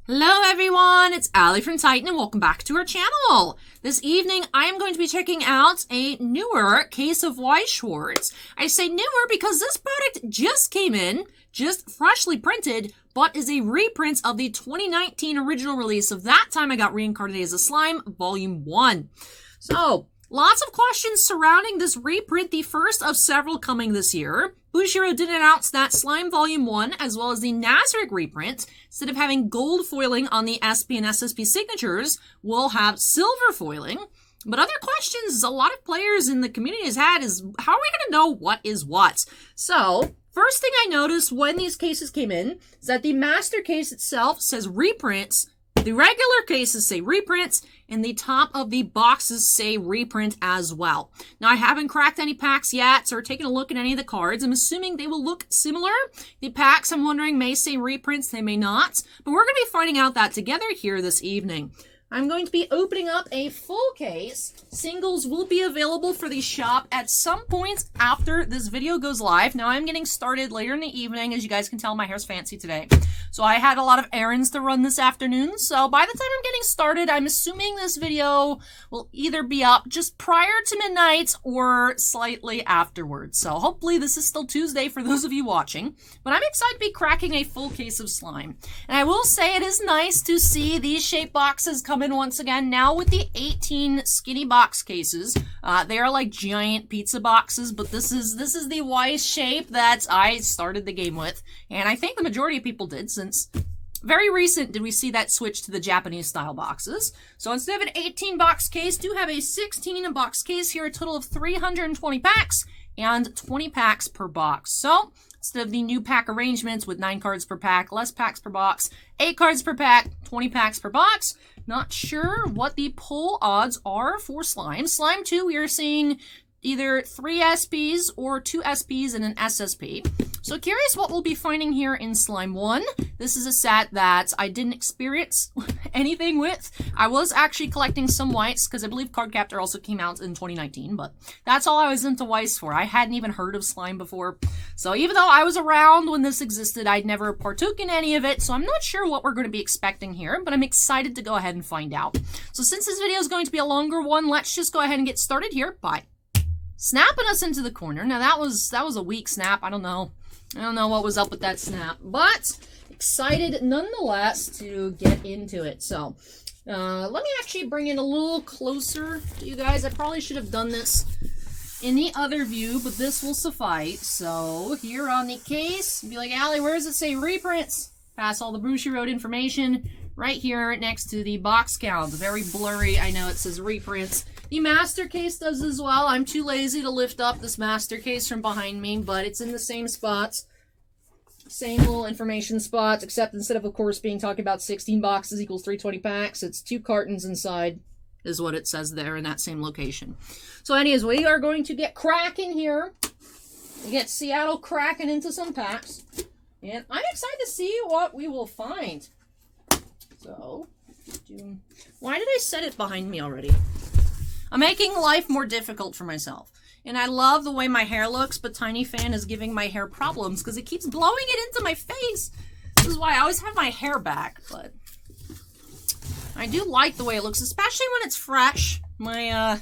Hello everyone, it's Allie from Titan and welcome back to our channel. This evening I am going to be checking out a newer case of WEISS SCHWARZ. I say newer because this product just came in, just freshly printed, but is a reprint of the 2019 original release of That Time I Got Reincarnated as a Slime, Volume 1. So, lots of questions surrounding this reprint, the first of several coming this year. Bushiroad did announce that Slime Volume 1, as well as the Nazarick reprint, instead of having gold foiling on the SP and SSP signatures, will have silver foiling. But other questions a lot of players in the community has had is, how are we going to know what is what? So, first thing I noticed when these cases came in is that the master case itself says reprints, the regular cases say reprints, and the top of the boxes say reprint as well. Now, I haven't cracked any packs yet or taken a look at any of the cards. I'm assuming they will look similar. The packs, I'm wondering, may say reprints, they may not. But we're going to be finding out that together here this evening. I'm going to be opening up a full case. Singles will be available for the shop at some point after this video goes live. Now, I'm getting started later in the evening. As you guys can tell, my hair's fancy today. So I had a lot of errands to run this afternoon. So by the time I'm getting started, I'm assuming this video will either be up just prior to midnight or slightly afterwards. So hopefully this is still Tuesday for those of you watching. But I'm excited to be cracking a full case of slime. And I will say it is nice to see these shape boxes come in once again. Now with the 18 skinny box cases, they are like giant pizza boxes, but this is the WEISS shape that I started the game with. And I think the majority of people did, since very recent did we see that switch to the Japanese style boxes. So instead of an 18 box case, do have a 16 box case here, a total of 320 packs and 20 packs per box. So instead of the new pack arrangements with 9 cards per pack, less packs per box, 8 cards per pack, 20 packs per box. Not sure what the pull odds are for Slime. Slime 2, we are seeing either 3 SPs or 2 SPs and an SSP. So curious what we'll be finding here in Slime 1. This is a set that I didn't experience anything with. I was actually collecting some WEISS because I believe Card Captor also came out in 2019, but that's all I was into WEISS for. I hadn't even heard of Slime before. So even though I was around when this existed, I'd never partook in any of it, so I'm not sure what we're going to be expecting here, but I'm excited to go ahead and find out. So since this video is going to be a longer one, let's just go ahead and get started here by snapping us into the corner. Now that was a weak snap. I don't know what was up with that snap, but excited nonetheless to get into it. So let me actually bring it a little closer to you guys. I probably should have done this in the other view, but this will suffice. So here on the case, be like, Allie, where does it say reprints? Pass all the Bushiroad information right here next to the box count. Very blurry. I know it says reprints. The master case does as well. I'm too lazy to lift up this master case from behind me, but it's in the same spots. Same little information spots, except instead of course, being talking about 16 boxes equals 320 packs, it's 2 cartons inside, is what it says there in that same location. So anyways, we are going to get cracking here. We get Seattle cracking into some packs. And I'm excited to see what we will find. So, why did I set it behind me already? I'm making life more difficult for myself. And I love the way my hair looks, but Tiny Fan is giving my hair problems because it keeps blowing it into my face. This is why I always have my hair back, but I do like the way it looks, especially when it's fresh. My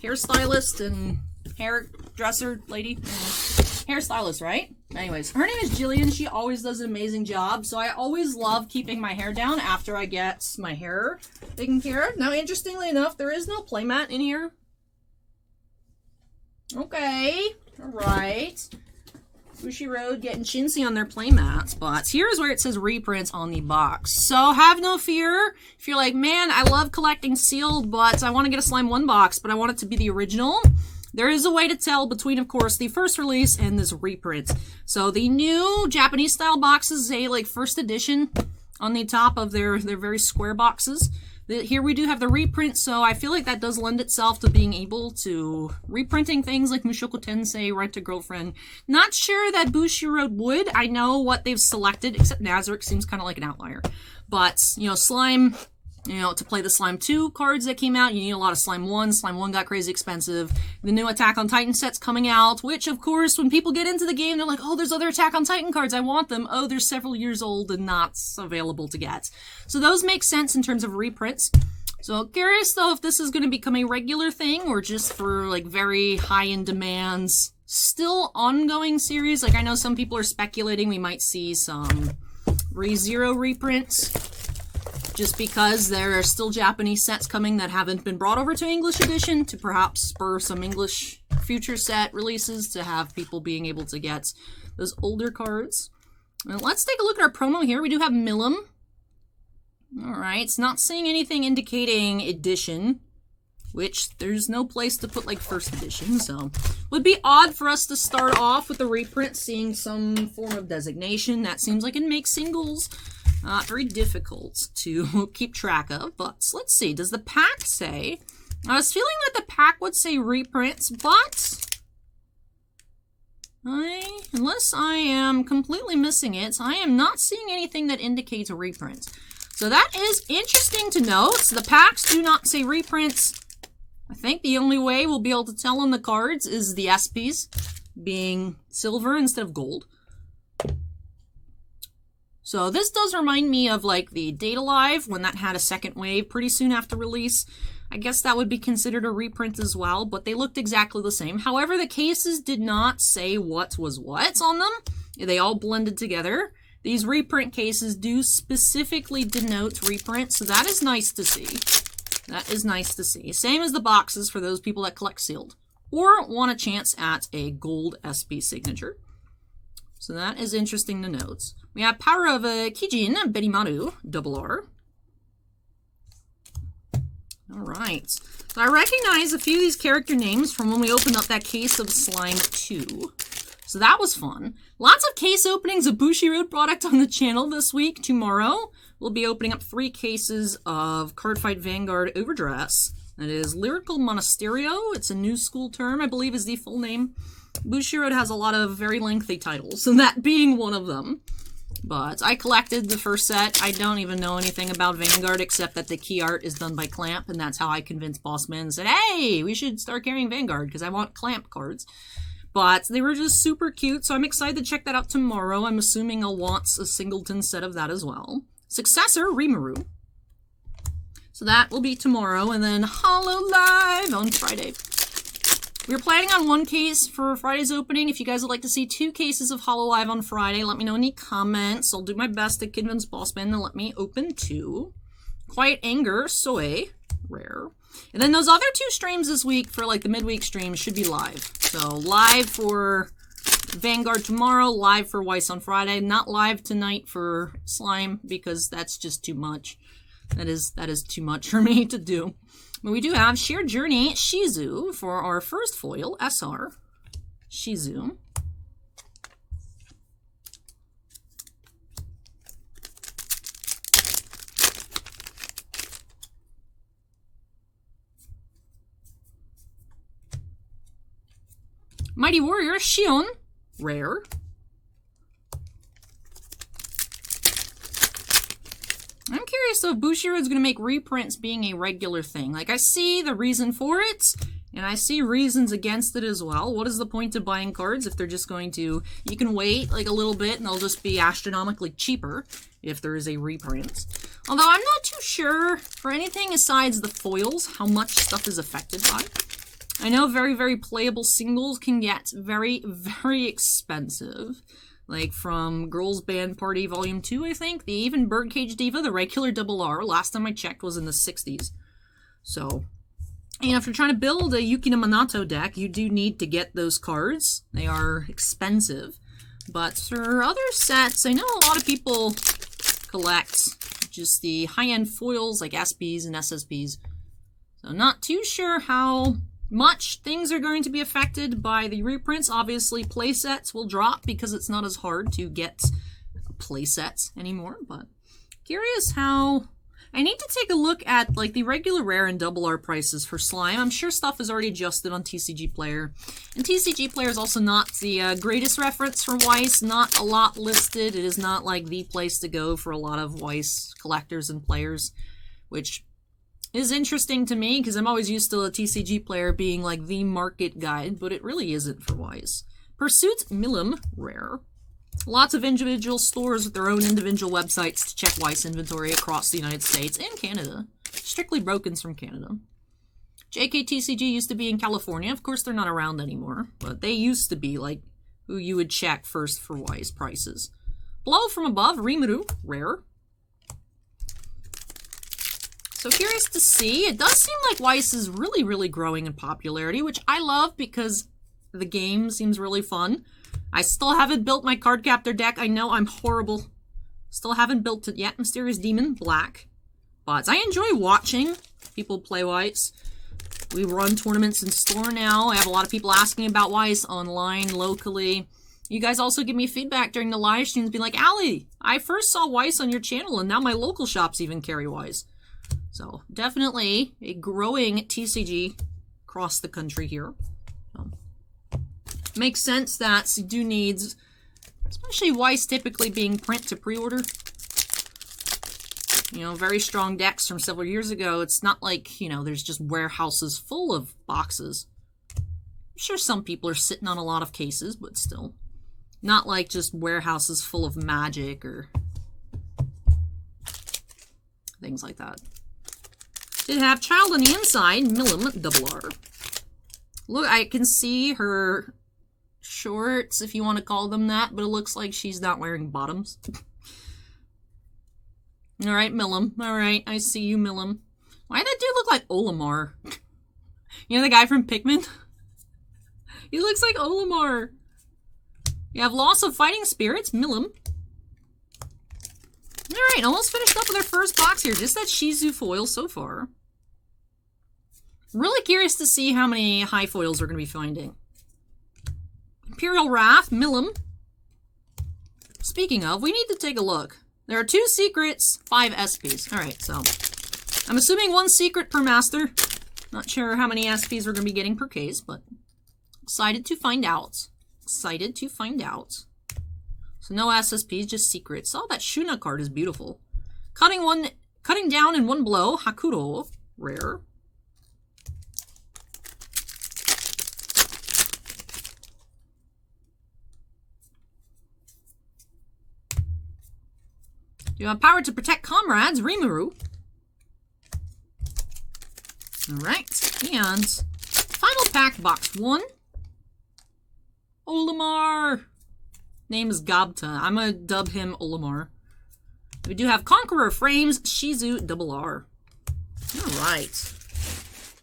hairstylist and hairdresser lady, hairstylist, right? Anyways, her name is Jillian. She always does an amazing job, so I always love keeping my hair down after I get my hair taken care of. Now, interestingly enough, there is no playmat in here. Okay, alright. Bushiroad getting chintzy on their playmats, but here's where it says reprints on the box. So have no fear if you're like, man, I love collecting sealed, but I want to get a Slime 1 box, but I want it to be the original. There is a way to tell between, of course, the first release and this reprint. So the new Japanese style boxes say like first edition on the top of their very square boxes. Here we do have the reprint, so I feel like that does lend itself to being able to reprinting things like Mushoku Tensei, Rent a Girlfriend. Not sure that Bushiroad would. I know what they've selected, except Nazarick seems kind of like an outlier. But, you know, Slime, You know, to play the Slime 2 cards that came out, you need a lot of Slime 1. Slime 1 got crazy expensive. The new Attack on Titan set's coming out, which, of course, when people get into the game, they're like, oh, there's other Attack on Titan cards, I want them. Oh, they're several years old and not available to get. So those make sense in terms of reprints. So curious, though, if this is going to become a regular thing or just for, like, very high-end demands. Still ongoing series. Like, I know some people are speculating we might see some ReZero reprints, just because there are still Japanese sets coming that haven't been brought over to English edition to perhaps spur some English future set releases to have people being able to get those older cards. And let's take a look at our promo here. We do have Milim. Alright, it's not seeing anything indicating edition, which there's no place to put like first edition, so would be odd for us to start off with a reprint seeing some form of designation. That seems like it makes singles very difficult to keep track of, but let's see. Does the pack say? I was feeling that the pack would say reprints, but unless I am completely missing it, I am not seeing anything that indicates a reprint. So that is interesting to note. So the packs do not say reprints. I think the only way we'll be able to tell on the cards is the SPs being silver instead of gold. So this does remind me of like the Data Live when that had a second wave pretty soon after release. I guess that would be considered a reprint as well, but they looked exactly the same. However, the cases did not say what was what on them. They all blended together. These reprint cases do specifically denote reprint, so that is nice to see. That is nice to see. Same as the boxes for those people that collect sealed or want a chance at a gold SP signature. So that is interesting to note. We have Power of Kijin, Benimaru, RR. Alright. So I recognize a few of these character names from when we opened up that case of Slime 2. So that was fun. Lots of case openings of Bushiroad product on the channel this week. Tomorrow, we'll be opening up 3 cases of Cardfight Vanguard Overdress. That is Lyrical Monasterio. It's a new school term, I believe is the full name. Bushiroad has a lot of very lengthy titles, and that being one of them. But I collected the first set. I don't even know anything about Vanguard except that the key art is done by Clamp, and that's how I convinced Bossman and said, hey, we should start carrying Vanguard because I want Clamp cards. But they were just super cute, so I'm excited to check that out tomorrow. I'm assuming I'll want a singleton set of that as well. Successor, Rimuru. So that will be tomorrow, and then HoloLive on Friday. We're planning on 1 case for Friday's opening. If you guys would like to see 2 cases of HoloLive on Friday, let me know in the comments. I'll do my best to convince Bossman to let me open 2. Quiet Anger, Soe, rare. And then those other 2 streams this week for like the midweek streams should be live. So live for Vanguard tomorrow, live for WEISS on Friday. Not live tonight for Slime because that's just too much. That is too much for me to do. But we do have Shared Journey Shizu for our first foil, SR. Shizu. Mighty Warrior Shion, rare. I'm curious though if Bushiroad's going to make reprints being a regular thing. Like, I see the reason for it, and I see reasons against it as well. What is the point of buying cards if they're just going to... You can wait like a little bit and they'll just be astronomically cheaper if there is a reprint. Although I'm not too sure for anything besides the foils how much stuff is affected by. I know very, very playable singles can get very, very expensive. Like from Girls Band Party Volume 2, I think. The even Birdcage Diva, the regular RR, last time I checked was in the 60s. So, you know, if you're trying to build a Yukino Minato deck, you do need to get those cards. They are expensive. But for other sets, I know a lot of people collect just the high-end foils like SPs and SSPs. So not too sure how much things are going to be affected by the reprints. Obviously, playsets will drop because it's not as hard to get playsets anymore, but curious how... I need to take a look at like the regular rare and RR prices for Slime. I'm sure stuff is already adjusted on TCG Player. And TCG Player is also not the greatest reference for WEISS. Not a lot listed. It is not like the place to go for a lot of WEISS collectors and players. which is interesting to me because I'm always used to a TCG player being like the market guide, but it really isn't for WEISS. Pursuit Milim, rare. Lots of individual stores with their own individual websites to check WEISS inventory across the United States and Canada. Strictly Broken's from Canada. JKTCG used to be in California. Of course, they're not around anymore, but they used to be like who you would check first for WEISS prices. Blow from Above, Rimuru, rare. So curious to see. It does seem like WEISS is really, really growing in popularity, which I love because the game seems really fun. I still haven't built my card captor deck. I know I'm horrible. Still haven't built it yet. Mysterious Demon, black. But I enjoy watching people play WEISS. We run tournaments in store now. I have a lot of people asking about WEISS online, locally. You guys also give me feedback during the live streams, being like, Allie, I first saw WEISS on your channel, and now my local shops even carry WEISS. So, definitely a growing TCG across the country here. Makes sense that Sidu needs, especially WEISS typically being print to pre-order. You know, very strong decks from several years ago. It's not like, you know, there's just warehouses full of boxes. I'm sure some people are sitting on a lot of cases, but still. Not like just warehouses full of Magic or things like that. Did have Child on the Inside, Milim, double R. Look, I can see her shorts, if you want to call them that, but it looks like she's not wearing bottoms. Alright, Milim. Alright, I see you, Milim. Why did that dude look like Olimar? You know the guy from Pikmin? He looks like Olimar. You have Loss of Fighting Spirits, Milim. Alright, almost finished up with our first box here. Just that Shizu foil so far. Really curious to see how many high foils we're going to be finding. Imperial Wrath, Milim. Speaking of, we need to take a look. There are 2 secrets, 5 SPs. Alright, so I'm assuming 1 secret per master. Not sure how many SPs we're going to be getting per case, but excited to find out. Excited to find out. So no SSPs, just secrets. Oh, that Shuna card is beautiful. Cutting down in 1 blow, Hakuro, rare. You have Power to Protect Comrades, Rimuru. Alright, and final pack, box 1. Olimar. Name is Gabta. I'm gonna dub him Olimar. We do have Conqueror Frames, Shizu, double R. Alright.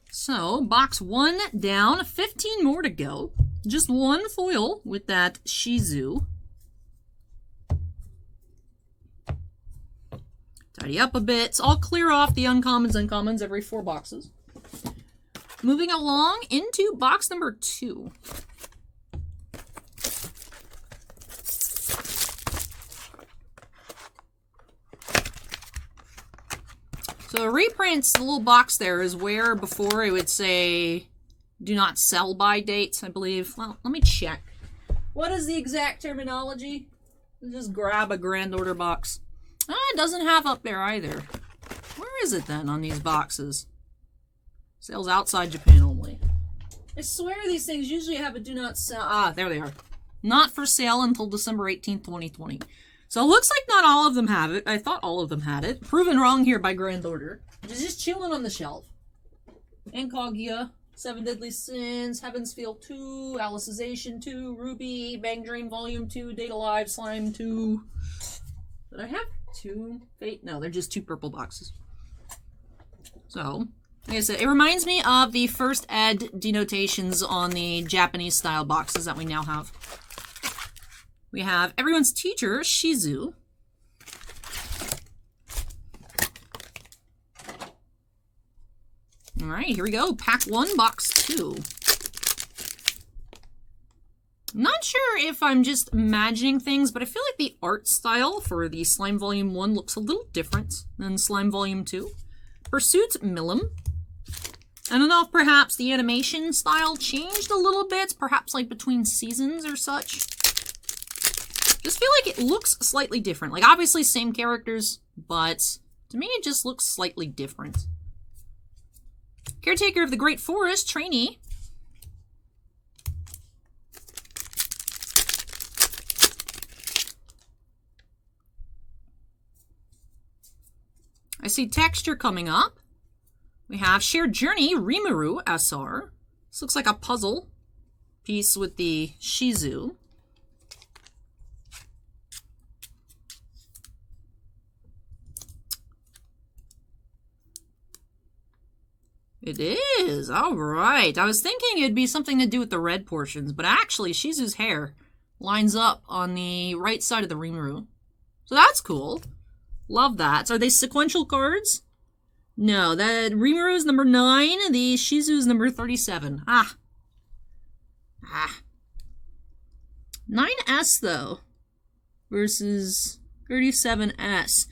So, box 1 down, 15 more to go. Just 1 foil with that Shizu. Tidy up a bit. I'll clear off the uncommons every 4 boxes. Moving along into box number 2. So reprints, the little box there is where before it would say do not sell by dates, I believe. Well, let me check. What is the exact terminology? Just grab a grand order box. It doesn't have up there either. Where is it then on these boxes? Sales outside Japan only. I swear these things usually have a do not sell. Ah, there they are. Not for sale until December 18th, 2020. So it looks like not all of them have it. I thought all of them had it. Proven wrong here by Grand Order. It's just chilling on the shelf. Ancogia, 7 Deadly Sins, Heaven's Feel 2, Alicization 2, Ruby, Bang Dream Volume 2, Data Live, Slime 2. Did I have 2? Fate? No, they're just 2 purple boxes. So, like I said, it reminds me of the first ed denotations on the Japanese style boxes that we now have. We have Everyone's Teacher, Shizu. Alright, here we go. Pack 1, box 2. I'm not sure if I'm just imagining things, but I feel like the art style for the Slime Volume 1 looks a little different than Slime Volume 2. Pursuit Milim. I don't know if perhaps the animation style changed a little bit, perhaps like between seasons or such. Just feel like it looks slightly different. Like, obviously same characters, but To me, it just looks slightly different. Caretaker of the Great Forest, trainee. I see texture coming up. We have Shared Journey, Rimuru, SR. This looks like a puzzle piece with the Shizu. It is. All right. I was thinking it'd be something to do with the red portions, but actually Shizu's hair lines up on the right side of the Rimuru. So that's cool. Love that. So are they sequential cards? No, that Rimuru is number 9, the Shizu is number 37. 9S though versus 37S.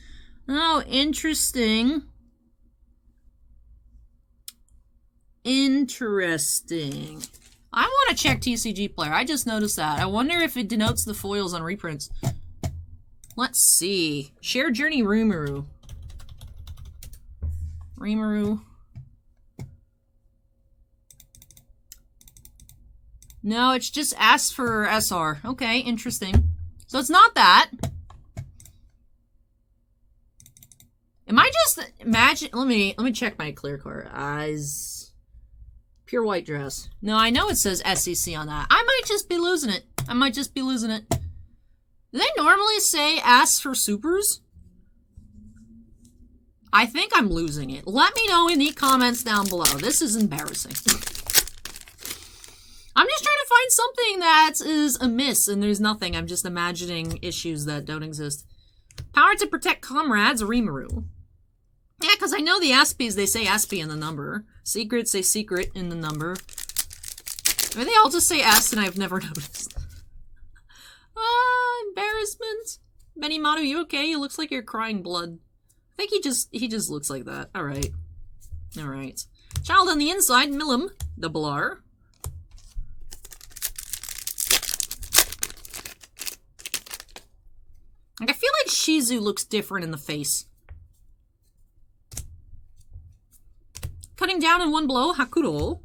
Oh, interesting. Interesting. I want to check TCG Player. I just noticed that. I wonder if it denotes the foils on reprints. Let's see. Shared Journey Rimuru. Rimuru. No, it's just S for SR. Okay, interesting. So it's not that. Am I just imagine? Let me check my clear card. Eyes. Pure white dress. No, I know it says SEC on that. I might just be losing it. I might just be losing it. Do they normally say S for supers? I think I'm losing it. Let me know in the comments down below. This is embarrassing. I'm just trying to find something that is amiss, and there's nothing. I'm just imagining issues that don't exist. Power to protect comrades, Rimuru. Yeah, because I know the SPs, they say SP in the number. Secrets say secret in the number. Maybe they all just say S, and I've never noticed. Embarrassment. Benimaru, you okay? It looks like you're crying blood. I think he just looks like that. Alright. Alright. Child on the inside, Milim, double R. Like, I feel like Shizu looks different in the face. Cutting down in one blow, Hakuro.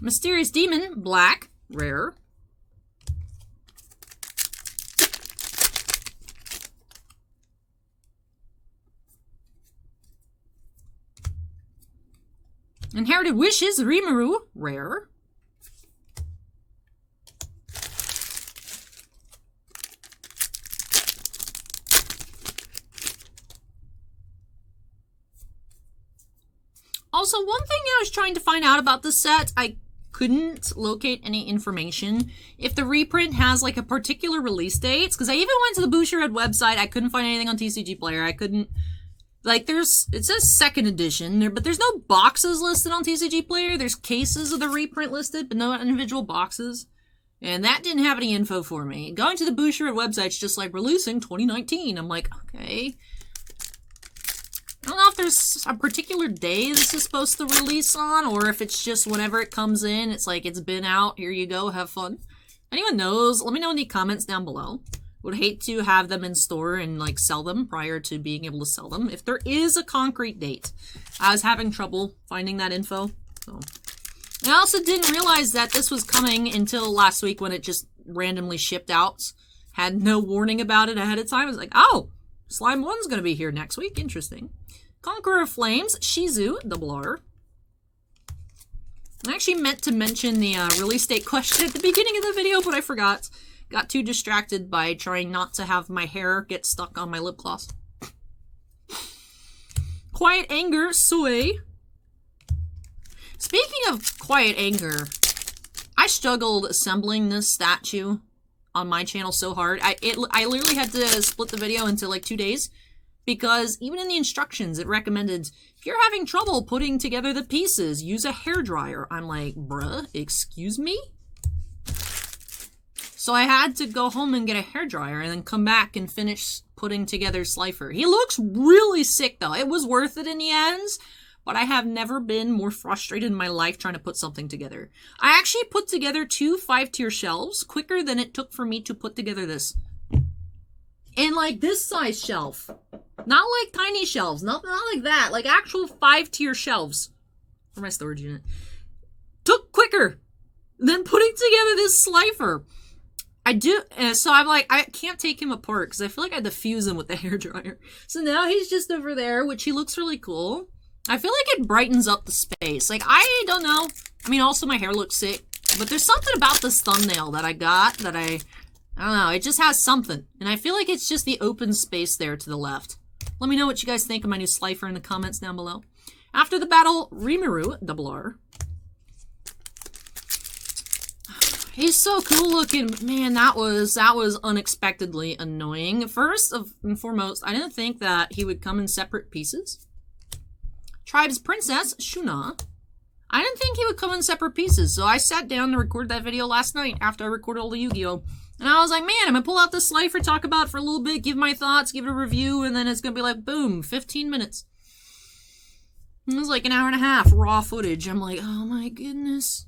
Mysterious Demon, black, rare. Inherited Wishes, Rimuru, rare. Also, one thing I was trying to find out about this set, I couldn't locate any information. If the reprint has like a particular release date, because I even went to the Bushiroad website, I couldn't find anything on TCG Player. I couldn't, like, it says second edition, but there's no boxes listed on TCG Player. There's cases of the reprint listed, but no individual boxes. And that didn't have any info for me. Going to the Bushiroad website, it's just like, releasing 2019. I'm like, okay. I don't know if there's a particular day this is supposed to release on, or if it's just whenever it comes in, it's like, it's been out, here you go, have fun. Anyone knows, let me know in the comments down below. Would hate to have them in store and, like, sell them prior to being able to sell them. If there is a concrete date. I was having trouble finding that info, so. I also didn't realize that this was coming until last week when it just randomly shipped out. Had no warning about it ahead of time. I was like, oh, Slime 1's gonna be here next week, interesting. Conqueror of Flames, Shizu, double R. I actually meant to mention the release date question at the beginning of the video, but I forgot. Got too distracted by trying not to have my hair get stuck on my lip gloss. Quiet Anger, Sui. Speaking of Quiet Anger, I struggled assembling this statue on my channel so hard. I literally had to split the video into like 2 days. Because even in the instructions, it recommended, if you're having trouble putting together the pieces, use a hairdryer. I'm like, bruh, excuse me? So I had to go home and get a hairdryer and then come back and finish putting together Slifer. He looks really sick, though. It was worth it in the end, but I have never been more frustrated in my life trying to put something together. I actually put together 2 5-tier shelves quicker than it took for me to put together this. And like this size shelf. Not like tiny shelves, not like that, like actual 5-tier shelves for my storage unit. Took quicker than putting together this slifer. So I'm like, I can't take him apart because I feel like I had to fuse him with the hairdryer. So now he's just over there, which he looks really cool. I feel like it brightens up the space. Like, I don't know. I mean, also my hair looks sick. But there's something about this thumbnail that I got that I don't know. It just has something. And I feel like it's just the open space there to the left. Let me know what you guys think of my new slifer in the comments down below. After the battle, Rimuru, R. He's so cool looking. Man, that was unexpectedly annoying. First and foremost, I didn't think that he would come in separate pieces. Tribe's Princess, Shuna. I didn't think he would come in separate pieces, so I sat down to record that video last night after I recorded all the Yu-Gi-Oh! And I was like, man, I'm gonna pull out this slifer, talk about it for a little bit, give my thoughts, give it a review, and then it's gonna be like, boom, 15 minutes. It was like an hour and a half raw footage. I'm like, oh my goodness.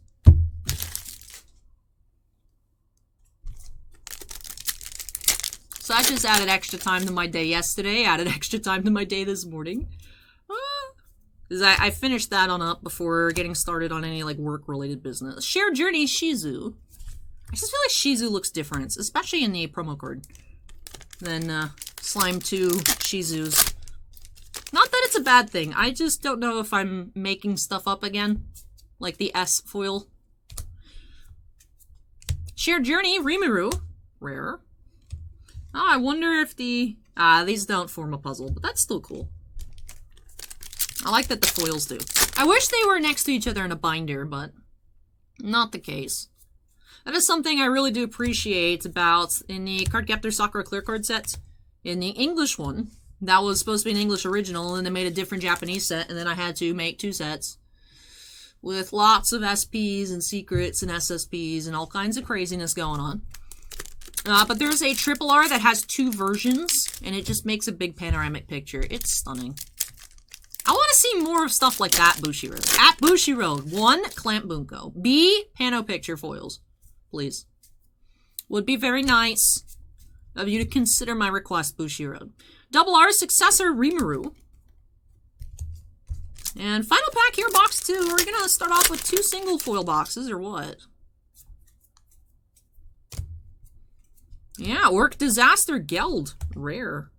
So I just added extra time to my day yesterday, added extra time to my day this morning. Because I finished that on up before getting started on any like work-related business. Shared Journey Shizu. I just feel like Shizu looks different, especially in the promo card, than Slime 2 Shizus. Not that it's a bad thing, I just don't know if I'm making stuff up again. Like the S foil. Shared Journey Rimuru. Rare. Oh, I wonder if the... these don't form a puzzle, but that's still cool. I like that the foils do. I wish they were next to each other in a binder, but not the case. That is something I really do appreciate about in the Cardcaptor Sakura Clear Card set. In the English one, that was supposed to be an English original, and they made a different Japanese set, and then I had to make 2 sets. With lots of SPs and secrets and SSPs and all kinds of craziness going on. But there's a R that has 2 versions, and it just makes a big panoramic picture. It's stunning. I want to see more of stuff like that, Bushiroad. At Bushiroad, 1, Clamp Bunko. B, Pano Picture foils. Please. Would be very nice of you to consider my request, Bushiroad. R Successor Rimuru. And final pack here, box 2. We're going to start off with 2 single foil boxes, or what? Yeah, Orc Disaster Geld. Rare.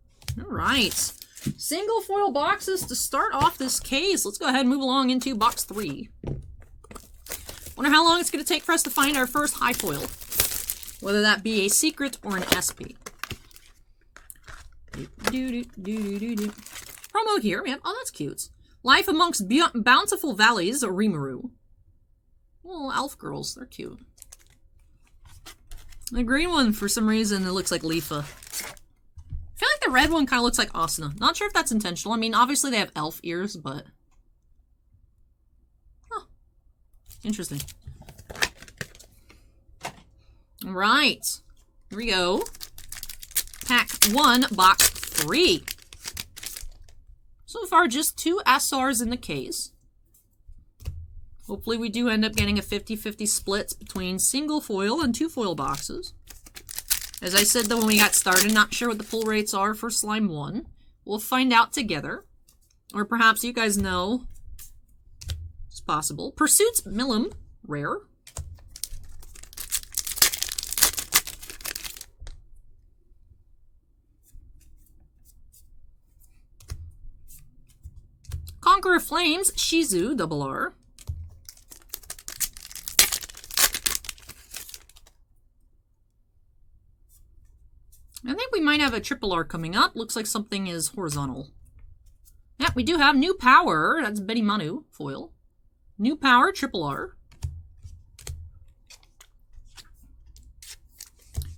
Alright. Single foil boxes to start off this case. Let's go ahead and move along into box 3. Wonder how long it's going to take for us to find our first high foil. Whether that be a secret or an SP. Promo here, man. Oh, that's cute. Life Amongst Bountiful Valleys, Rimuru. Oh, elf girls. They're cute. The green one, for some reason, it looks like Leafa. I feel like the red one kind of looks like Asuna. Not sure if that's intentional. I mean, obviously they have elf ears, but... Huh. Interesting. Alright. Here we go. Pack 1, box 3. So far, just 2 SRs in the case. Hopefully we do end up getting a 50-50 split between single foil and 2 foil boxes. As I said though when we got started, not sure what the pull rates are for Slime 1. We'll find out together. Or perhaps you guys know. It's possible. Pursuits Millum, rare. Conqueror Flames, Shizu, R. I think we might have a R coming up. Looks like something is horizontal. Yeah, we do have New Power. That's Betty Manu foil. New Power, R.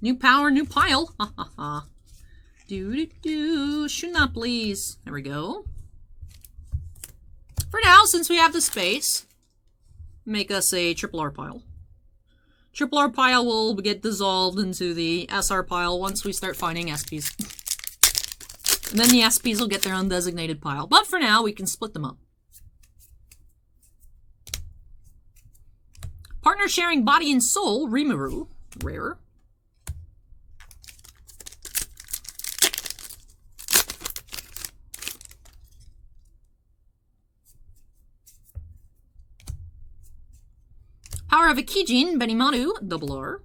New Power, New Pile. Ha ha ha. Do. Shuna, please. There we go. For now, since we have the space, make us a R pile. R pile will get dissolved into the SR pile once we start finding SPs. And then the SPs will get their own designated pile. But for now, we can split them up. Partner sharing body and soul, Rimuru, rare. Power of Ikijin, Benimaru, double R.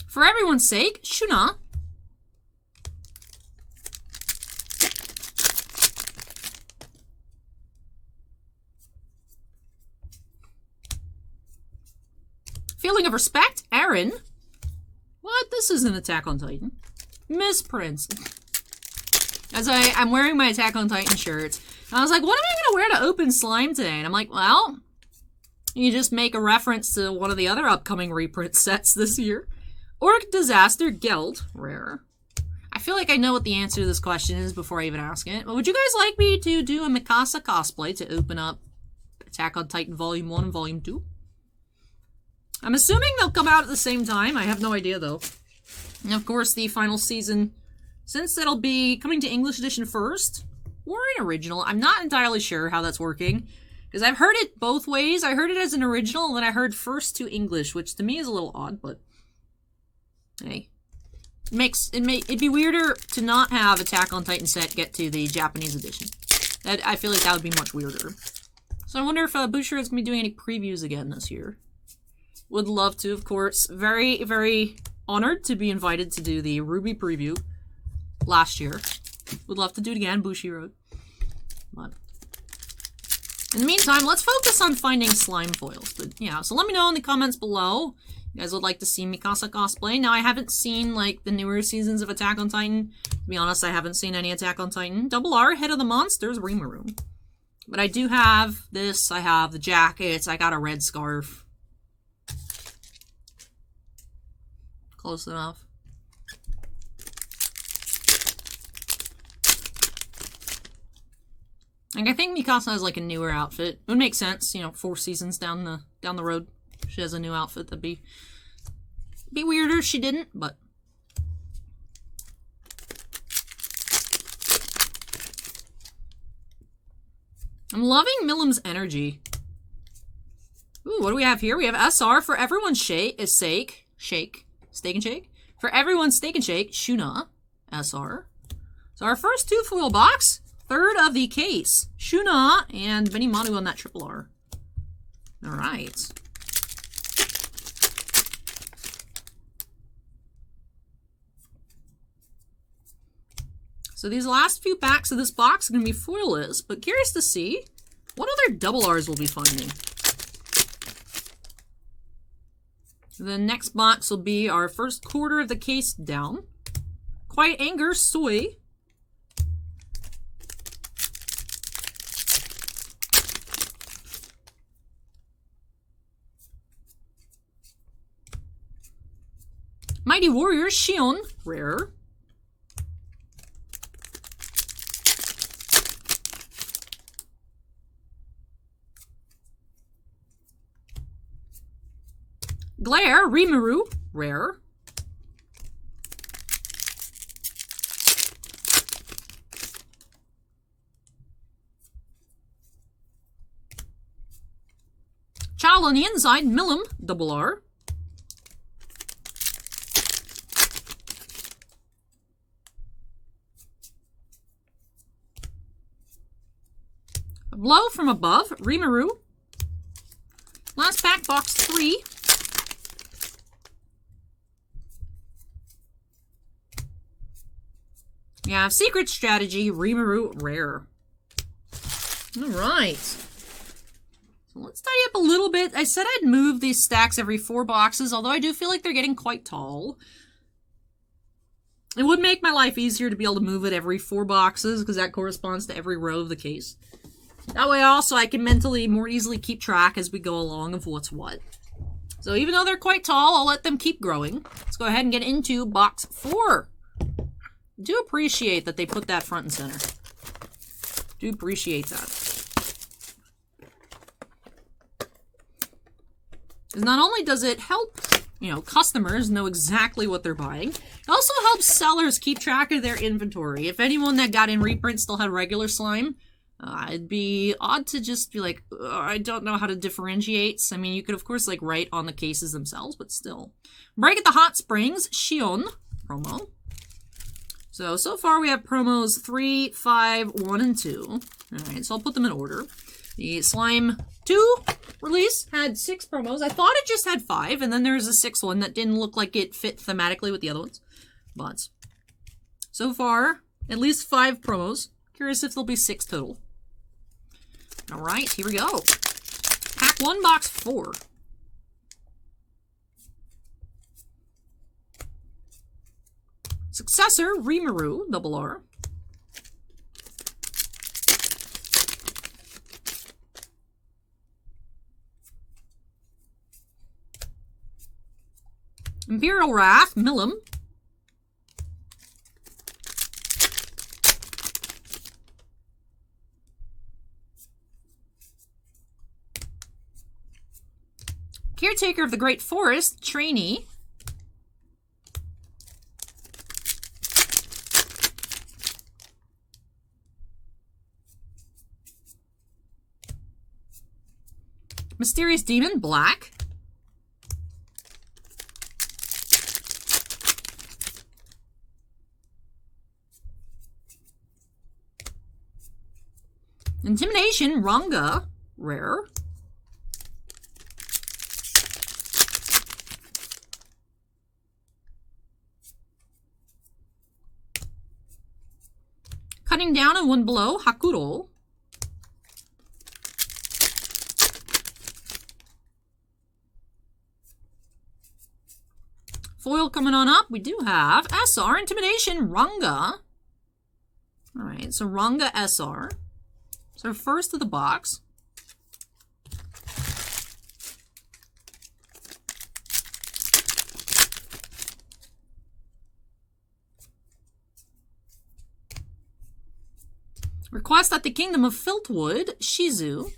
For everyone's sake, Shuna. Feeling of respect, Aaron. What? This is an Attack on Titan. Misprints. As I'm wearing my Attack on Titan shirt. And I was like, what am I going to wear to open Slime today? And I'm like, well, you just make a reference to one of the other upcoming reprint sets this year. Orc Disaster Geld, rare. I feel like I know what the answer to this question is before I even ask it. But would you guys like me to do a Mikasa cosplay to open up Attack on Titan Volume 1 and Volume 2? I'm assuming they'll come out at the same time. I have no idea, though. And of course, the final season, since it'll be coming to English edition first, or in original, I'm not entirely sure how that's working. Because I've heard it both ways. I heard it as an original, and then I heard first to English, which to me is a little odd, but hey. It'd be weirder to not have Attack on Titan set get to the Japanese edition. I feel like that would be much weirder. So I wonder if Bushiroad is going to be doing any previews again this year. Would love to, of course. Very, very honored to be invited to do the Ruby preview last year. Would love to do it again, Bushiroad. But in the meantime, let's focus on finding slime foils. But yeah, so let me know in the comments below. You guys would like to see Mikasa cosplay. Now, I haven't seen, like, the newer seasons of Attack on Titan. To be honest, I haven't seen any Attack on Titan. Double R, Head of the Monsters, Rimuru. But I do have this. I have the jackets. I got a red scarf. Close enough. Like, I think Mikasa has, like, a newer outfit. It would make sense, you know, 4 seasons down the road. She has a new outfit that'd be weirder if she didn't, but I'm loving Millam's energy. Ooh, what do we have here? We have SR for everyone's steak and shake. For everyone's steak and shake, Shuna, SR. So our first 2 foil box, third of the case, Shuna and Benimaru on that triple R. All right. So these last few packs of this box are going to be foilless, but curious to see what other double R's we'll be finding. The next box will be our first quarter of the case down. Quiet Anger, Soy. Mighty Warrior, Shion, rare. Glare, Rimuru, rare. Child on the inside, Millam, double R. A blow from above, Rimuru. Last pack, box 3. Yeah, Secret Strategy, Rimuru, rare. Alright. So let's tidy up a little bit. I said I'd move these stacks every 4 boxes, although I do feel like they're getting quite tall. It would make my life easier to be able to move it every 4 boxes, because that corresponds to every row of the case. That way also I can mentally more easily keep track as we go along of what's what. So even though they're quite tall, I'll let them keep growing. Let's go ahead and get into box 4. Do appreciate that they put that front and center. Do appreciate that. Because not only does it help, you know, customers know exactly what they're buying. It also helps sellers keep track of their inventory. If anyone that got in reprint still had regular slime, it'd be odd to just be like, I don't know how to differentiate. I mean, you could, of course, like, write on the cases themselves, but still. Break at the Hot Springs, Shion promo. So far we have promos 3, 5, 1, and 2. Alright, so I'll put them in order. The Slime 2 release had 6 promos. I thought it just had 5, and then there's a 6th one that didn't look like it fit thematically with the other ones. But so far, at least 5 promos. Curious if there'll be 6 total. Alright, here we go. Pack 1, box 4. Successor, Rimuru, RR. Imperial Wrath, Milim. Caretaker of the Great Forest, Trainee. Mysterious Demon, Black. Intimidation, Ranga, rare. Cutting down in one blow, Hakuro. Foil coming on up, we do have SR, Intimidation, Ranga. Alright, so Ranga SR. So first of the box. Request at the Kingdom of Filtwood, Shizu.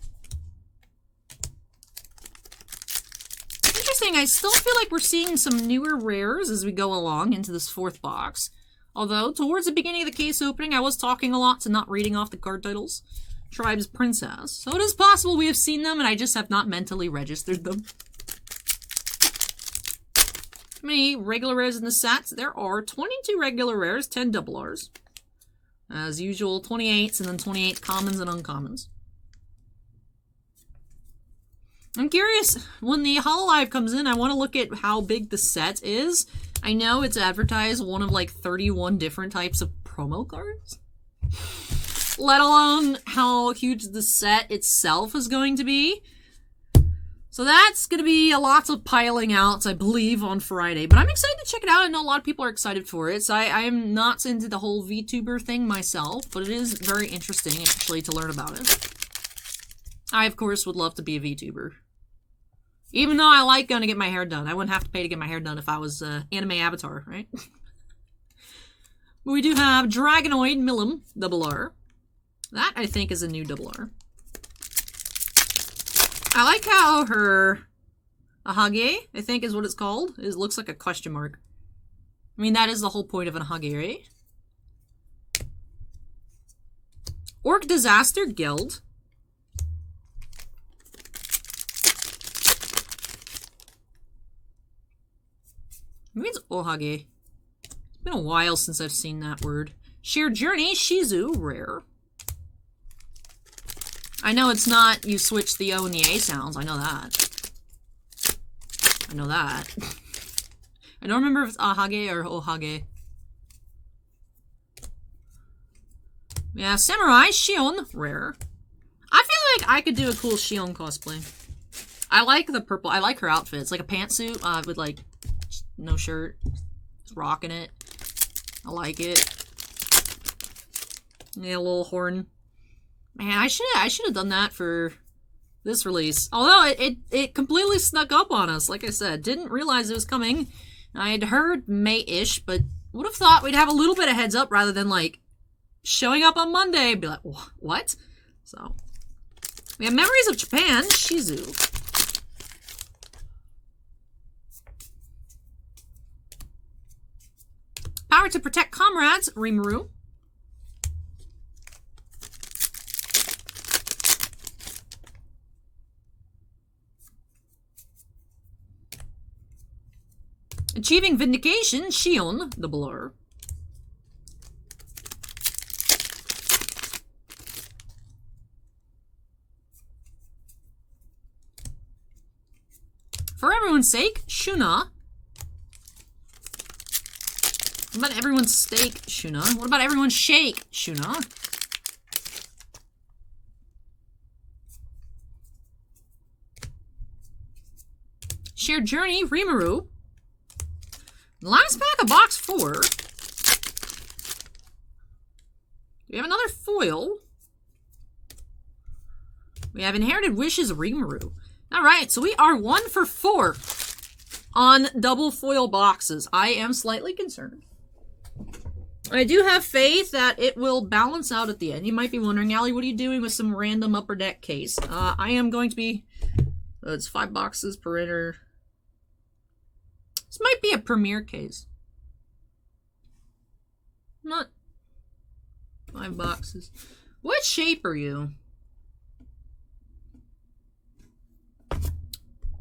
Interesting, I still feel like we're seeing some newer rares as we go along into this 4th box. Although, towards the beginning of the case opening, I was talking a lot to not reading off the card titles. Tribe's Princess. So it is possible we have seen them and I just have not mentally registered them. How many regular rares in the sets? There are 22 regular rares, 10 double Rs. As usual, 28s and then 28 commons and uncommons. I'm curious, when the Hololive comes in, I want to look at how big the set is. I know it's advertised one of like 31 different types of promo cards. Let alone how huge the set itself is going to be. So that's going to be a lot of piling out, I believe, on Friday. But I'm excited to check it out. I know a lot of people are excited for it. So I am not into the whole VTuber thing myself. But it is very interesting, actually, to learn about it. I, of course, would love to be a VTuber. Even though I like going to get my hair done. I wouldn't have to pay to get my hair done if I was anime avatar, right? But we do have Dragonoid Milim, RR. That, I think, is a new RR. I like how her Ahage, I think is what it's called. It looks like a question mark. I mean, that is the whole point of an Ahage, right? Orc Disaster Guild. Maybe it's Ohage. It's been a while since I've seen that word. Shared Journey, Shizu, rare. I know it's not you switch the O and the A sounds. I know that. I know that. I don't remember if it's Ahage or Ohage. Yeah, Samurai, Shion, rare. I feel like I could do a cool Shion cosplay. I like the purple. I like her outfit. It's like a pantsuit with like no shirt. Just rocking it. I like it. Yeah, a little horn. Man, I should have done that for this release. Although it completely snuck up on us, like I said. Didn't realize it was coming. I had heard May-ish, but would have thought we'd have a little bit of heads up rather than like showing up on Monday and be like, what? So we have Memories of Japan, Shizu. Power to protect comrades, Rimuru. Achieving Vindication, Shion, the Blur. For everyone's sake, Shuna. What about everyone's steak, Shuna? What about everyone's shake, Shuna? Shared Journey, Rimuru. Last pack of box 4. We have another foil. We have Inherited Wishes, Rimuru. Alright, so we are 1 for 4 on double foil boxes. I am slightly concerned. I do have faith that it will balance out at the end. You might be wondering, Allie, what are you doing with some random upper deck case? I am going to be... it's 5 boxes per enter. This might be a premiere case. Not 5 boxes. What shape are you?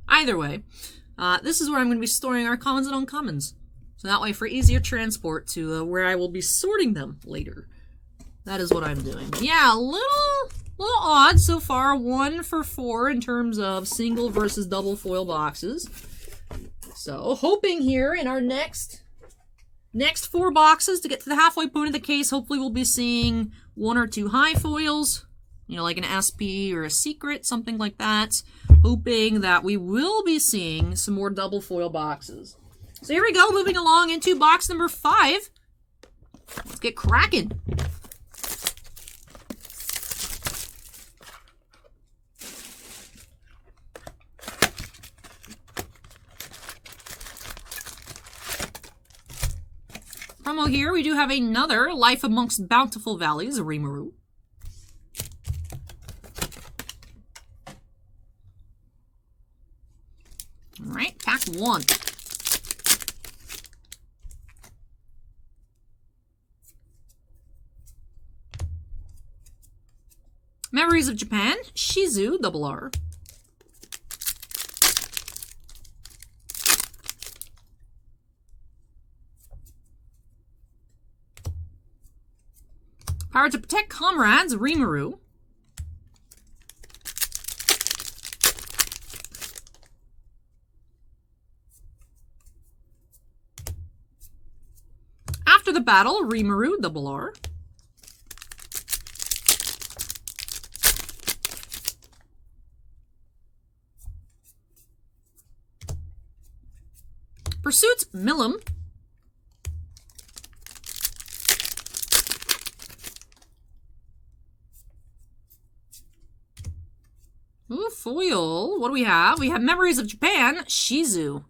Either way, this is where I'm going to be storing our commons and uncommons. So that way for easier transport to where I will be sorting them later. That is what I'm doing. Yeah, a little odd so far. 1 for 4 in terms of single versus double foil boxes. So hoping here in our next 4 boxes to get to the halfway point of the case, hopefully we'll be seeing 1 or 2 high foils. You know, like an SP or a secret, something like that. Hoping that we will be seeing some more double foil boxes. So here we go, moving along into box number 5. Let's get cracking. Promo here, we do have another Life Amongst Bountiful Valleys, Rimuru. Alright, pack 1. Memories of Japan, Shizu, double R. Power to protect comrades, Rimuru. After the battle, Rimuru, double R. Pursuits, Milim. Ooh, foil. What do we have? We have Memories of Japan, Shizu.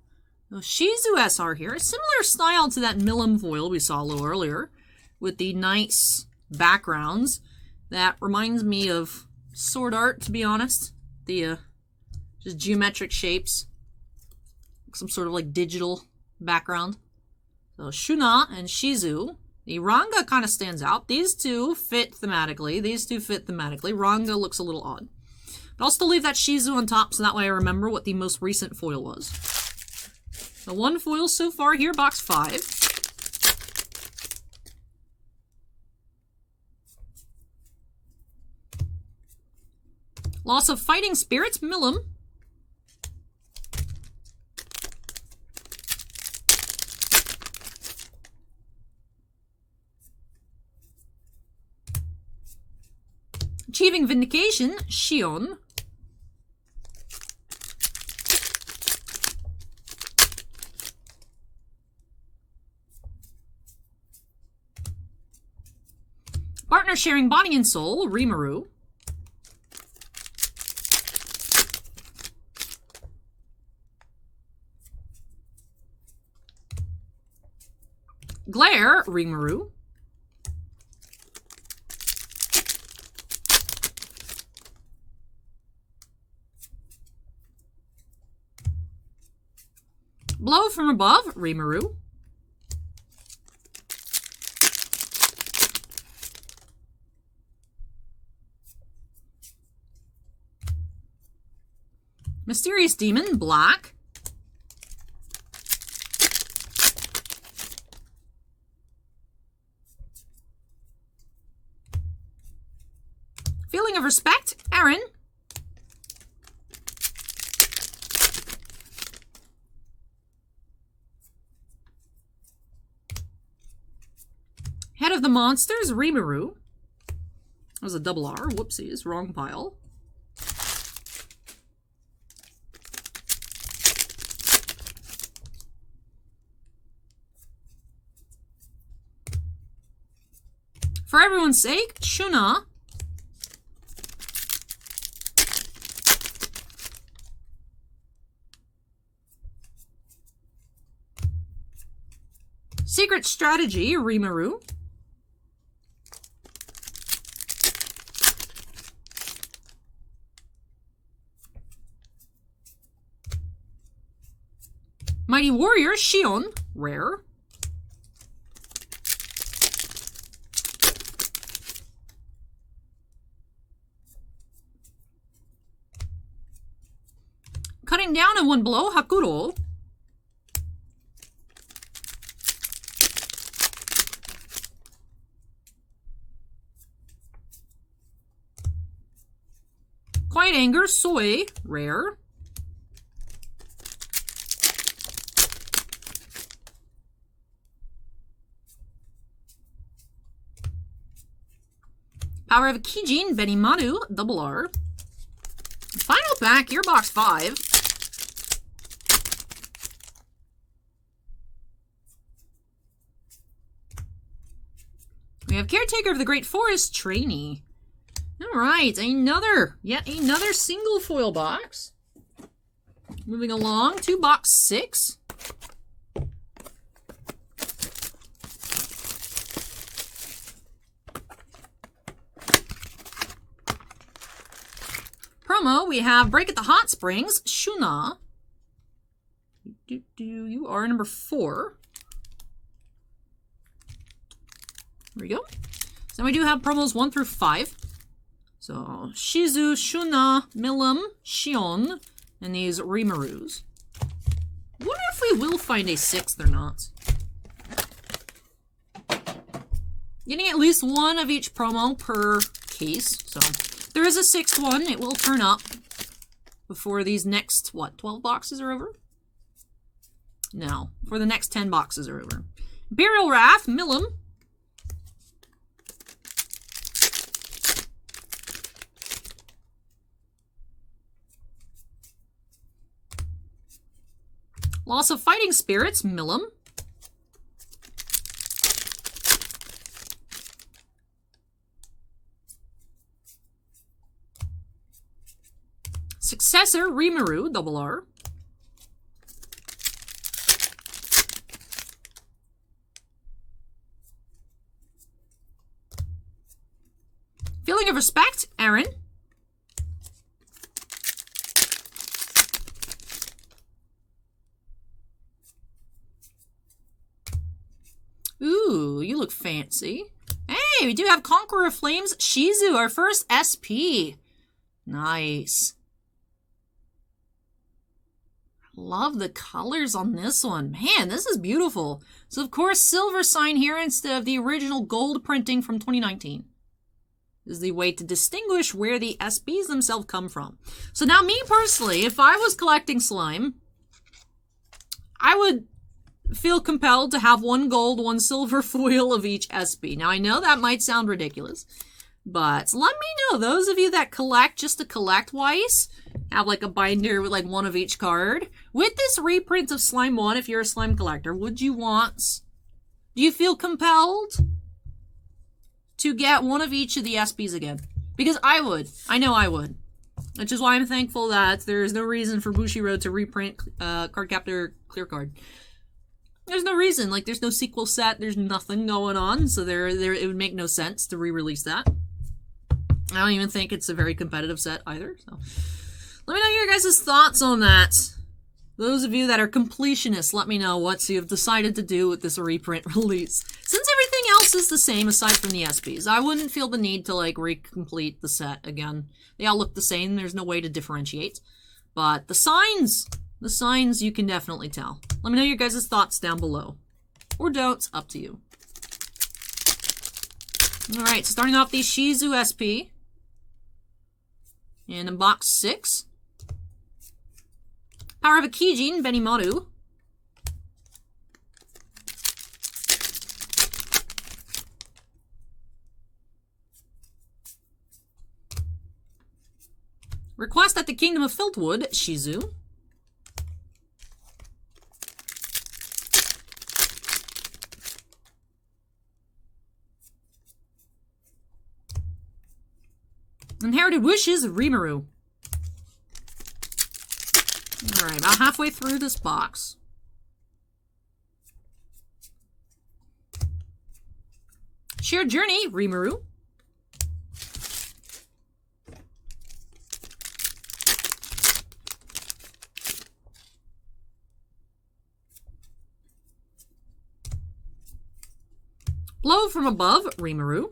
Oh, Shizu SR here. A similar style to that Milim foil we saw a little earlier, with the nice backgrounds. That reminds me of Sword Art, to be honest. The just geometric shapes. Some sort of like digital background. So Shuna and Shizu. The Ranga kind of stands out. These two fit thematically. Ranga looks a little odd. But I'll still leave that Shizu on top so that way I remember what the most recent foil was. So 1 foil so far here, box 5. Loss of Fighting Spirits, Milim. Achieving Vindication, Shion. Partner Sharing Body and Soul, Rimuru. Glare, Rimuru. Blow from Above, Rimuru. Mysterious Demon, black. Feeling of Respect, Aaron. Head of the Monsters, Rimuru. That was a double R. Whoopsies, wrong pile. For everyone's sake, Shuna. Secret Strategy, Rimuru. Mighty Warrior, Shion, rare. Cutting down in one blow, Hakuro. Quiet Anger, Soy, rare. Power of Kijin, Benimaru, double R. Final pack, Gearbox 5. We have Caretaker of the Great Forest, Trainee. Alright, yet another single foil box. Moving along to box 6. Promo, we have Break at the Hot Springs, Shuna. You are number 4. There we go. So we do have promos 1 through 5. So, Shizu, Shuna, Milim, Shion, and these Rimarus. Wonder if we will find a 6th or not. Getting at least one of each promo per case, so if there is a 6th one, it will turn up before these next, 12 boxes are over? No, before the next 10 boxes are over. Imperial Wrath, Milim. Loss of Fighting Spirits, Milim. Successor, Rimuru, double R. Feeling of Respect, Aaron. Ooh, you look fancy. Hey, we do have Conqueror of Flames, Shizu, our first SP. Nice. Love the colors on this one. Man, this is beautiful. So, of course, silver sign here instead of the original gold printing from 2019. This is the way to distinguish where the SPs themselves come from. So now, me personally, if I was collecting slime, I would feel compelled to have 1 gold, 1 silver foil of each SP. Now, I know that might sound ridiculous, but let me know, those of you that collect just to collect WEISS, have like a binder with like 1 of each card. With this reprint of Slime 1, if you're a slime collector, do you feel compelled to get 1 of each of the SPs again? Because I would. I know I would. Which is why I'm thankful that there's no reason for Bushiroad to reprint Cardcaptor Clear Card. There's no reason. Like, there's no sequel set. There's nothing going on. So it would make no sense to re-release that. I don't even think it's a very competitive set either. So let me know your guys' thoughts on that. Those of you that are completionists, let me know what you've decided to do with this reprint release. Since everything else is the same aside from the SPs, I wouldn't feel the need to, like, recomplete the set again. They all look the same. There's no way to differentiate. But the signs you can definitely tell. Let me know your guys' thoughts down below. Or don't, up to you. Alright, starting off the Shizu SP. And in box 6. Power of a Kijin, Benimaru. Request at the Kingdom of Filtwood, Shizu. Inherited Wishes, Rimuru. Alright, about halfway through this box. Shared Journey, Rimuru. Blow from Above, Rimuru.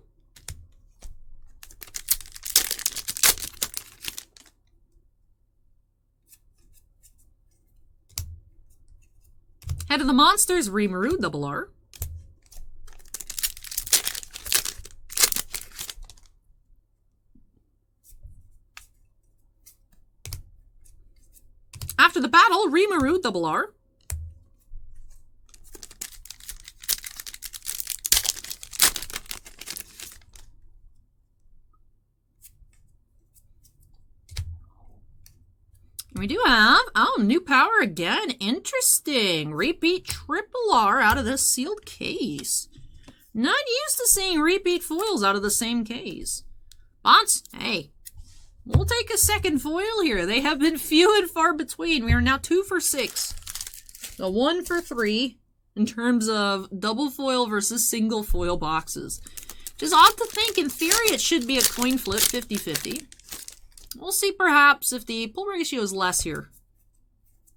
Head of the Monsters, Rimuru, double R. After the Battle, Rimuru, double R. We do have, oh, new power again. Interesting. Repeat triple R out of this sealed case. Not used to seeing repeat foils out of the same case. But, hey, we'll take a second foil here. They have been few and far between. We are now 2 for 6. So 1 for 3 in terms of double foil versus single foil boxes. Which is odd to think. In theory, it should be a coin flip, 50-50. We'll see perhaps if the pull ratio is less here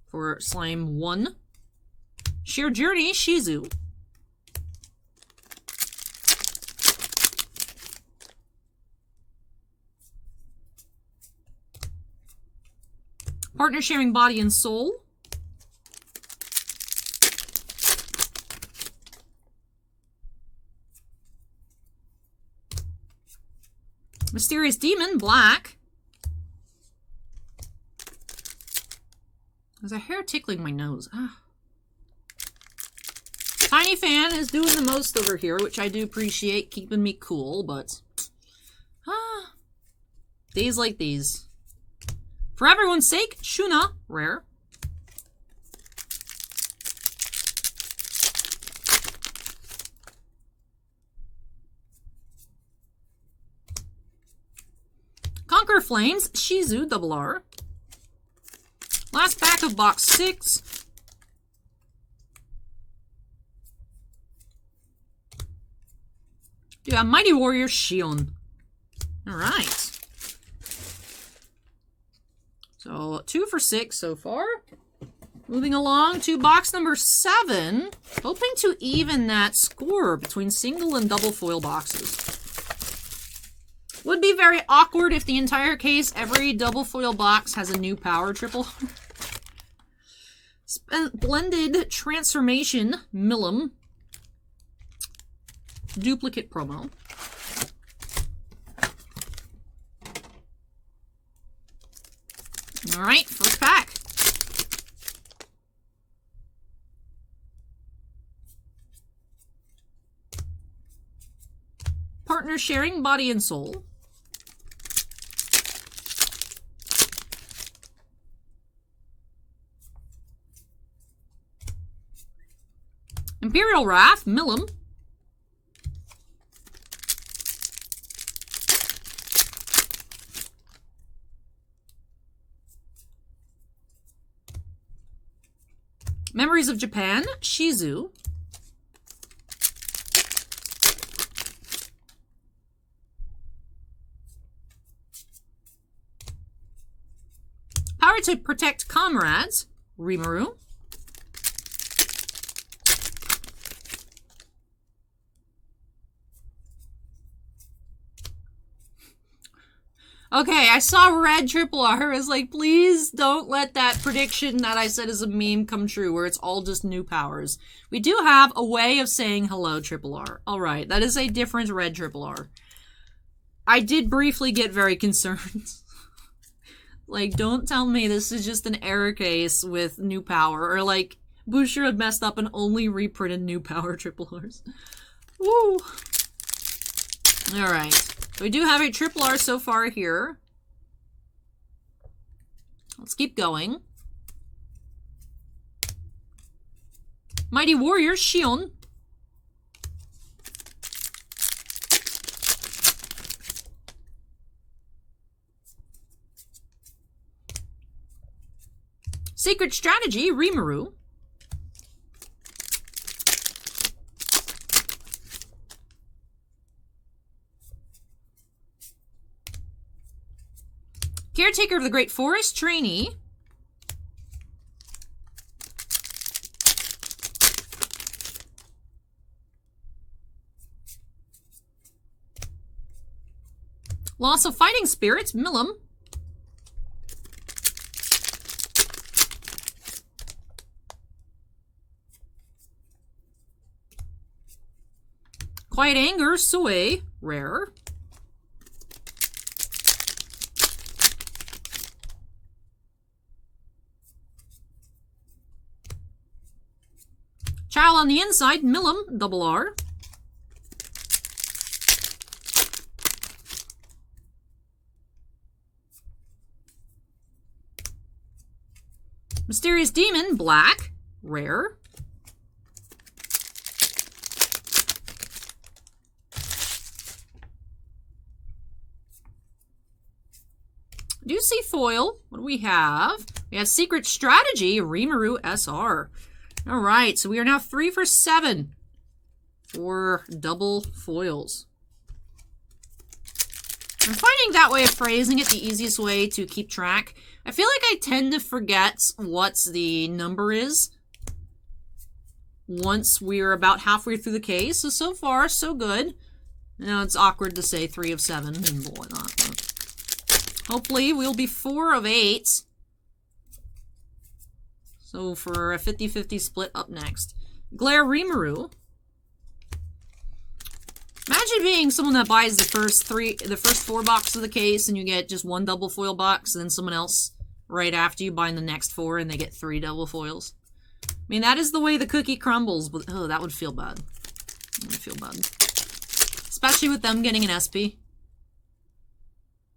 for Slime 1. Sheer Journey, Shizu. Partner Sharing Body and Soul. Mysterious Demon, Black. There's a hair tickling my nose. Ah. Tiny Fan is doing the most over here, which I do appreciate, keeping me cool, but days like these. For everyone's sake, Shuna, rare. Conquer Flames, Shizu, double R. Last pack of box 6. Do a Mighty Warrior Shion. Alright. So 2 for 6 so far. Moving along to box number 7. Hoping to even that score between single and double foil boxes. Would be very awkward if the entire case, every double foil box has a new power triple. Blended Transformation, Millum. Duplicate promo. Alright, first pack. Partner Sharing Body and Soul. Imperial Wrath, Millum. Memories of Japan, Shizu. Power to Protect Comrades, Rimuru. Okay, I saw red triple R. I was like, please don't let that prediction that I said is a meme come true, where it's all just new powers. We do have a way of saying hello, triple R. Alright, that is a different red triple R. I did briefly get very concerned. Like, don't tell me this is just an error case with new power, or like, Boucher had messed up and only reprinted new power triple Rs. Woo! Alright. We do have a triple R so far here. Let's keep going. Mighty Warrior, Shion. Secret Strategy, Rimuru. Caretaker of the Great Forest, Trainee. Loss of Fighting Spirits, Milim. Quiet Anger, Sui, rare. Child on the Inside, Milim, double R. Mysterious Demon, black, rare. I do see foil. What do we have? We have Secret Strategy, Rimuru SR. Alright, so we are now 3 for 7 for double foils. I'm finding that way of phrasing it the easiest way to keep track. I feel like I tend to forget what the number is once we're about halfway through the case. So far, so good. Now it's awkward to say 3 of 7 and whatnot. But hopefully we'll be 4 of 8. So for a 50-50 split up next. Glare Rimuru. Imagine being someone that buys the first 4 boxes of the case and you get just 1 double foil box, and then someone else right after you buying the next 4 and they get 3 double foils. I mean, that is the way the cookie crumbles, but oh, that would feel bad. That would feel bad. Especially with them getting an SP.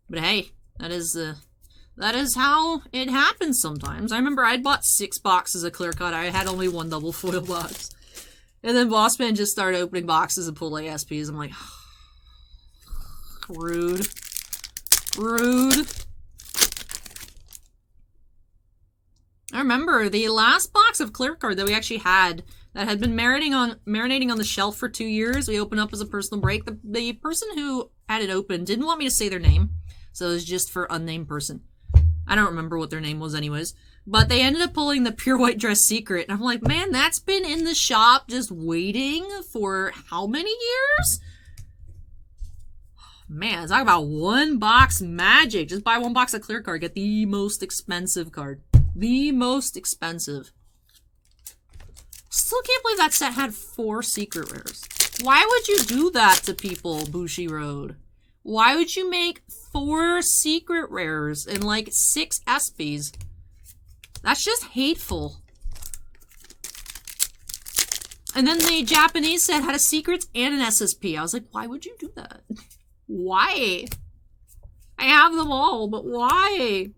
But hey, that is how it happens sometimes. I remember I'd bought 6 boxes of clear cut. I had only 1 double foil box. And then Bossman just started opening boxes and pulled ASPs. I'm like, rude. Rude. I remember the last box of clear card that we actually had that had been marinating on the shelf for 2 years. We opened up as a personal break. The person who had it open didn't want me to say their name. So it was just for unnamed person. I don't remember what their name was anyways. But they ended up pulling the Pure White Dress Secret. And I'm like, man, that's been in the shop just waiting for how many years? Man, talk about 1 box magic. Just buy 1 box of clear card. Get the most expensive card. The most expensive. Still can't believe that set had 4 secret rares. Why would you do that to people, Bushiroad? Why would you make 4 secret rares and like 6 SPs? That's just hateful. And then the Japanese set had a secret and an SSP. I was like, why would you do that? Why? I have them all, but why?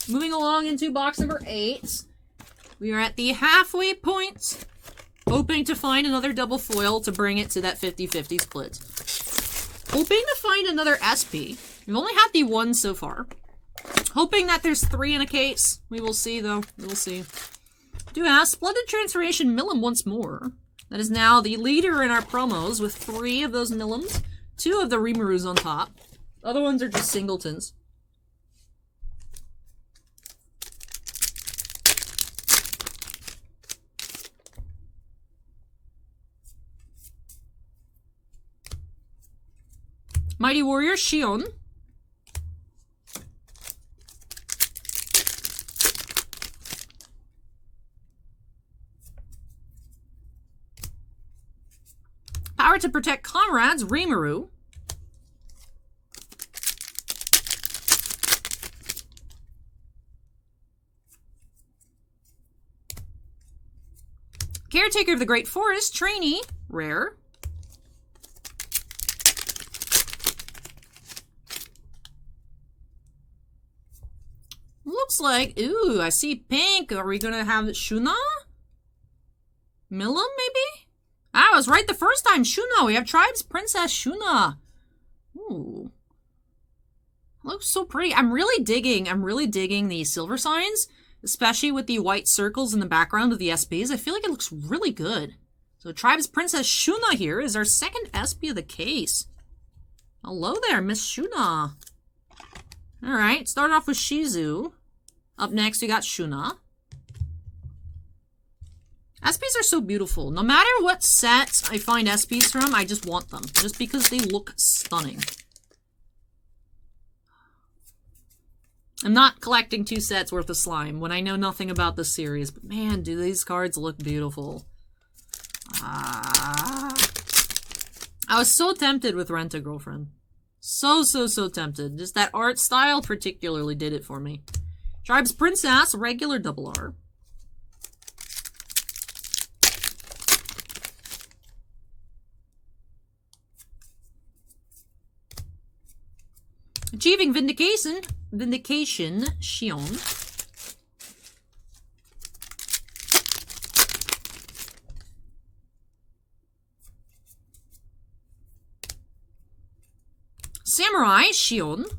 Moving along into box number 8. We are at the halfway point. Hoping to find another double foil to bring it to that 50-50 split. Hoping to find another SP. We've only had the 1 so far. Hoping that there's 3 in a case. We will see, though. We will see. Do have Splendid Transformation Milim once more. That is now the leader in our promos with 3 of those Milims. 2 of the Rimurus on top. The other ones are just singletons. Mighty Warrior Shion. Power to Protect Comrades, Rimuru. Caretaker of the Great Forest, Trainee, rare. Looks like, ooh, I see pink. Are we gonna have Shuna? Milim, maybe? I was right the first time. Shuna. We have Tribes Princess Shuna. Ooh. Looks so pretty. I'm really digging the silver signs, especially with the white circles in the background of the SPs. I feel like it looks really good. So Tribes Princess Shuna here is our second SP of the case. Hello there, Miss Shuna. Alright, start off with Shizu. Up next, we got Shuna. SPs are so beautiful. No matter what set I find SPs from, I just want them. Just because they look stunning. I'm not collecting 2 sets worth of slime when I know nothing about the series. But man, do these cards look beautiful. I was so tempted with Rent-A-Girlfriend. So tempted. Just that art style particularly did it for me. Tribes Princess, regular RR. Achieving Vindication, Shion. Samurai, Shion.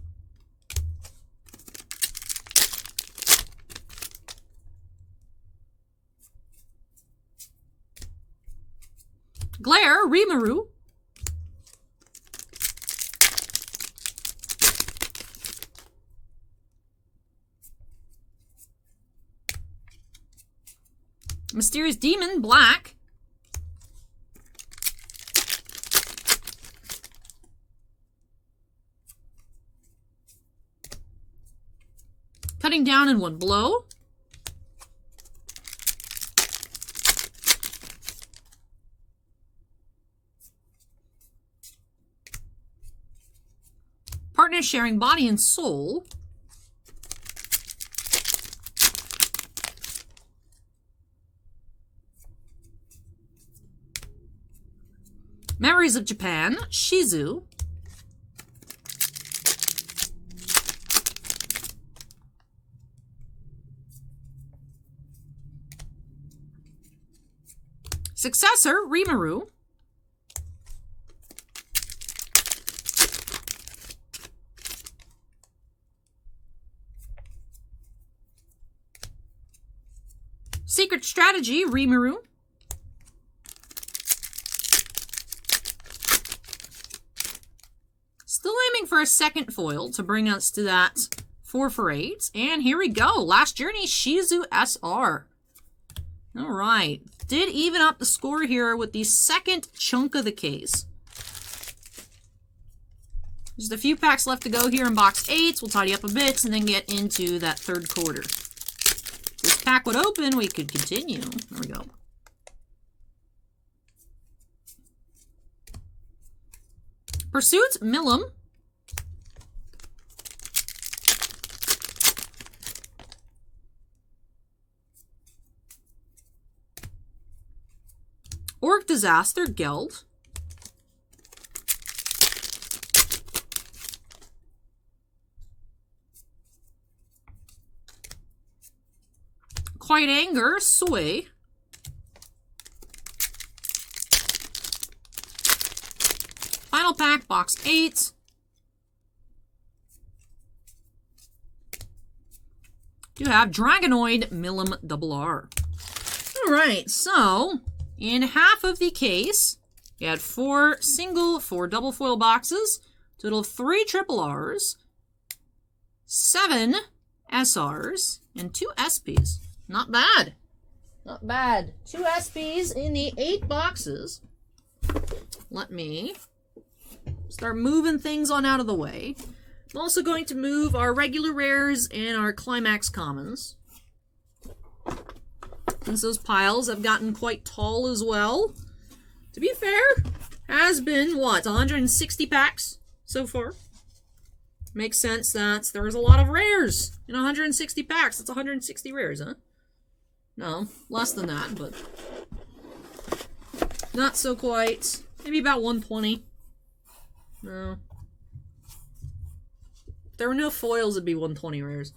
Glare, Rimuru. Mysterious Demon, Black. Cutting down in one blow. Partners sharing body and soul. Memories of Japan, Shizu. Successor, Rimuru. Secret Strategy, Rimuru. Still aiming for a second foil to bring us to that 4 for 8. And here we go. Last Journey, Shizu SR. All right. Did even up the score here with the second chunk of the case. Just a few packs left to go here in box 8. We'll tidy up a bit and then get into that third quarter. If this pack would open, we could continue. There we go. Pursuit, Milim. Orc Disaster, Geld. Quiet Anger, Soy. Final pack, box 8. You have Dragonoid, Milim RR. Alright, so in half of the case, you had 4 single, 4 double foil boxes, total of 3 RRRs, 7 SRs, and 2 SPs. Not bad. Not bad. 2 SPs in the 8 boxes. Let me Start moving things on out of the way. I'm also going to move our regular rares and our climax commons, since those piles have gotten quite tall as well. To be fair, has been, what, 160 packs so far? Makes sense that there's a lot of rares in 160 packs. That's 160 rares, huh? No, less than that, but not so quite. Maybe about 120. No. If there were no foils, it'd be 120 rares.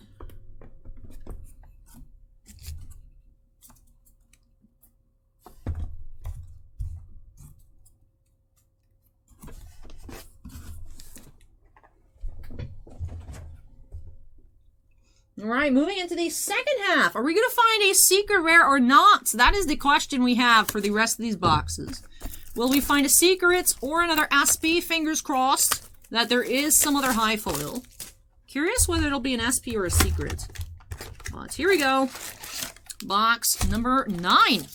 Alright, moving into the second half. Are we going to find a secret rare or not? That is the question we have for the rest of these boxes. Will we find a secret or another SP? Fingers crossed that there is some other high foil. Curious whether it'll be an SP or a secret. But here we go. Box number 9. Do you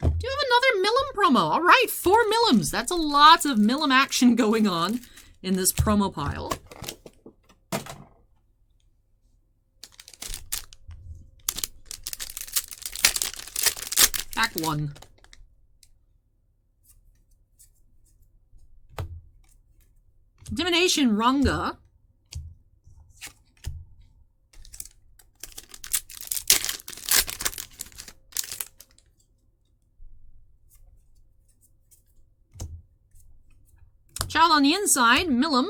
have another Milim promo? Alright, 4 Milims. That's a lot of Milim action going on in this promo pile. Pack 1. Intimidation Runga. Child on the inside, Milim.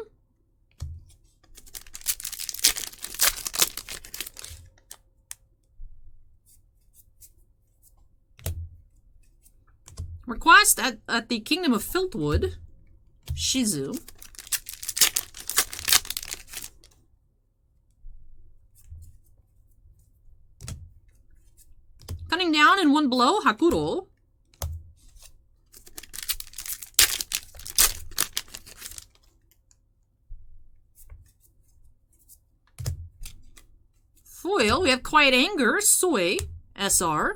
Request at the Kingdom of Filtwood, Shizu. Cutting down in one blow, Hakuro. Foil, we have Quiet Anger, Soy, SR.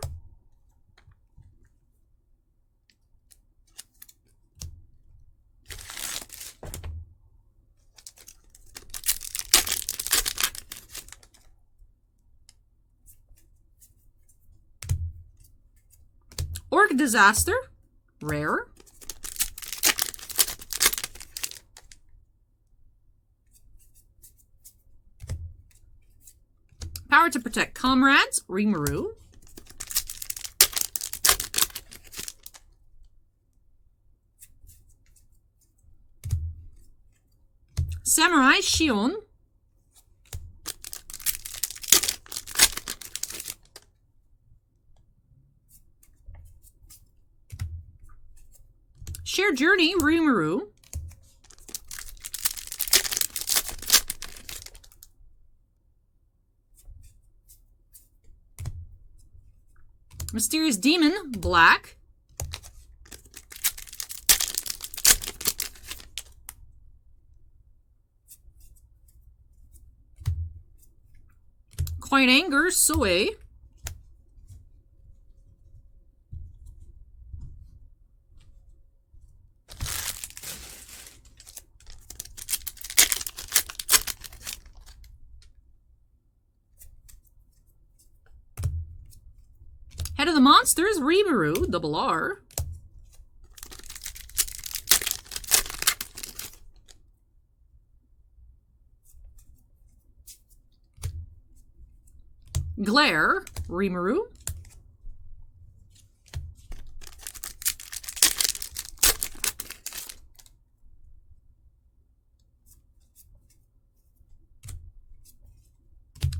Orc Disaster, rare. Power to Protect Comrades, Rimuru. Samurai Shion. Shared Journey, Rimuru. Mysterious Demon, black. Quiet Anger, Soy. Head of the Monsters, Rimuru, double R. Glare, Rimuru.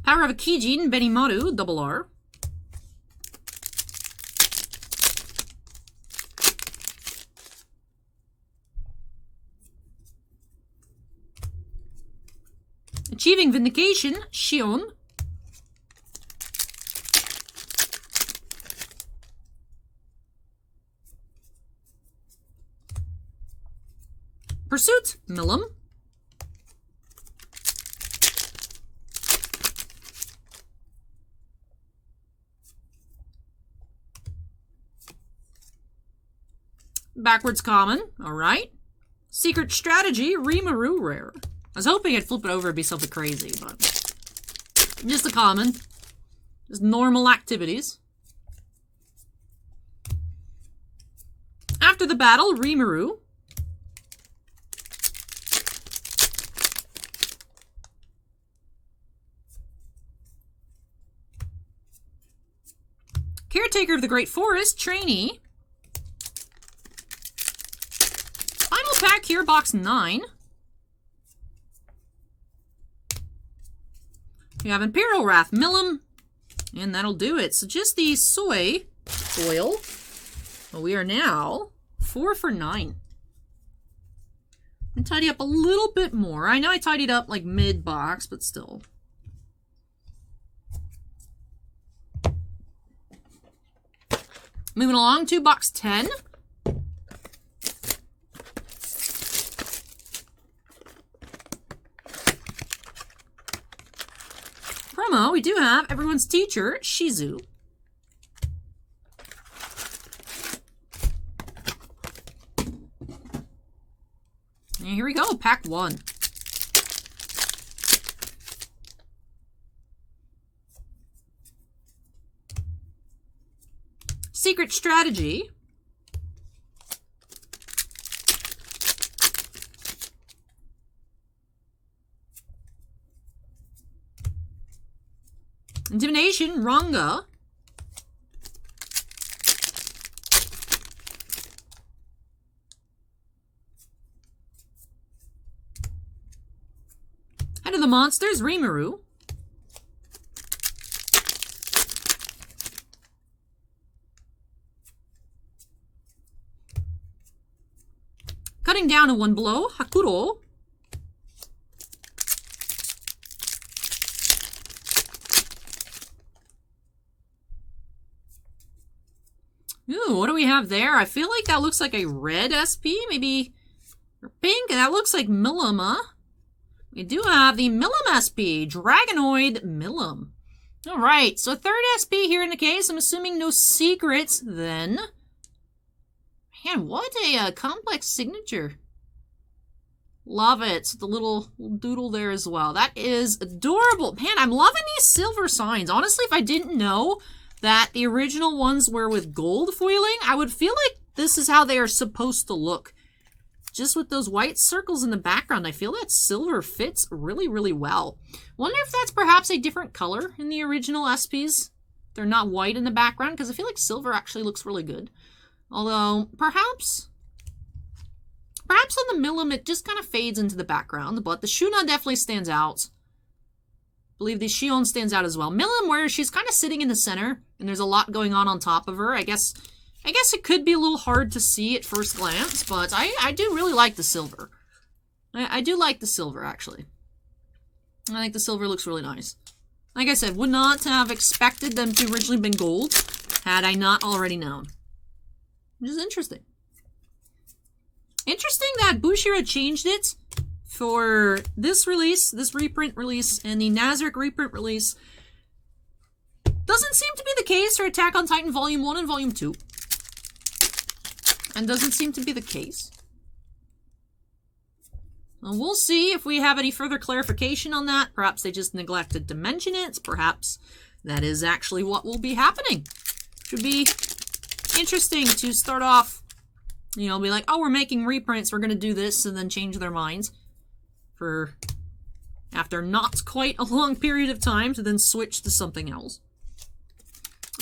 Power of Akijin, Benimaru, double R. Achieving Vindication, Shion. Pursuit, Milim. Backwards Common, alright. Secret Strategy, Rimuru rare. I was hoping I'd flip it over and be something crazy, but just a common. Just normal activities. After the battle, Rimuru. Caretaker of the Great Forest, Trainee. Final pack here, box 9. We have Imperial Wrath, Millum, and that'll do it. So just the soy foil. Well, we are now 4 for 9. And tidy up a little bit more. I know I tidied up like mid-box, but still. Moving along to box 10. Promo, we do have Everyone's Teacher, Shizu. And here we go, pack 1. Secret Strategy. Intimidation, Ranga. Head of the Monsters, Rimuru. Cutting down in one blow, Hakuro. Ooh, what do we have there? I feel like that looks like a red SP, maybe or pink, and that looks like Millum. We do have the Millum SP, Dragonoid Millum. Alright, so third SP here in the case. I'm assuming no secrets then. Man, what a complex signature. Love it. The little doodle there as well. That is adorable. Man, I'm loving these silver signs. Honestly, if I didn't know that the original ones were with gold foiling, I would feel like this is how they are supposed to look. Just with those white circles in the background, I feel that silver fits really, really well. Wonder if that's perhaps a different color in the original SPs. They're not white in the background, because I feel like silver actually looks really good. Although, perhaps on the Millum, it just kind of fades into the background, but the Shuna definitely stands out. I believe the Shion stands out as well. Millum, where she's kind of sitting in the center, and there's a lot going on top of her. I guess it could be a little hard to see at first glance, but I do really like the silver. I do like the silver, actually. I think the silver looks really nice. Like I said, would not have expected them to originally been gold, had I not already known. Which is interesting. Interesting that Bushira changed it for this release, this reprint release, and the Nazarick reprint release. Doesn't seem to be the case for Attack on Titan Volume 1 and Volume 2. And doesn't seem to be the case. Well, we'll see if we have any further clarification on that. Perhaps they just neglected to mention it. Perhaps that is actually what will be happening. Should be interesting to start off, you know, be like, oh, we're making reprints, we're going to do this, and then change their minds for after not quite a long period of time to then switch to something else.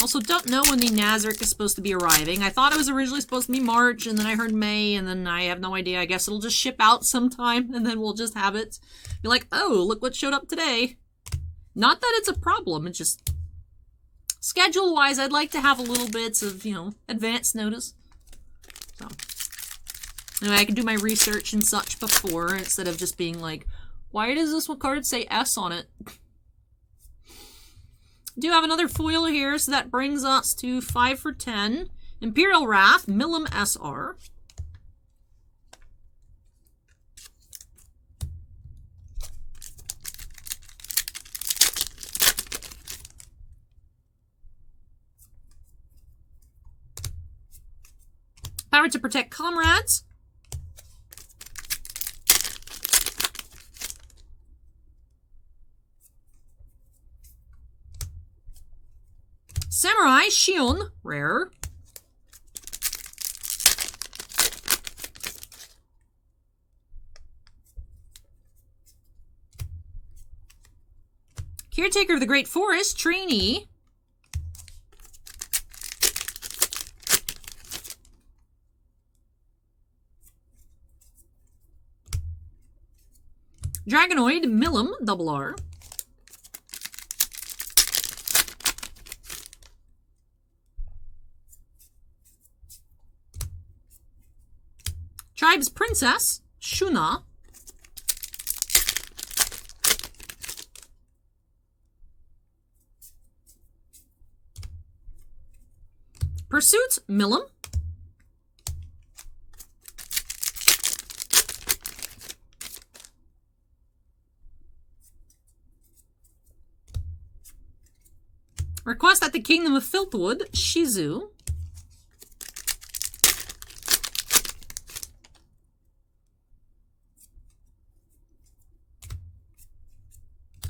Also, don't know when the Nazarick is supposed to be arriving. I thought it was originally supposed to be March, and then I heard May, and then I have no idea. I guess it'll just ship out sometime, and then we'll just have it. Be like, oh, look what showed up today. Not that it's a problem, it's just schedule-wise, I'd like to have a little bit of, you know, advance notice. So, anyway, I can do my research and such before, instead of just being like, why does this one card say S on it? Do have another foil here, so that brings us to 5 for 10. Imperial Wrath, Millum SR. Power to Protect Comrades. Samurai Shion, rare. Caretaker of the Great Forest, trainee. Dragonoid, Millum, double R. Tribe's Princess, Shuna. Pursuits, Millum. Request at the Kingdom of Filthwood, Shizu.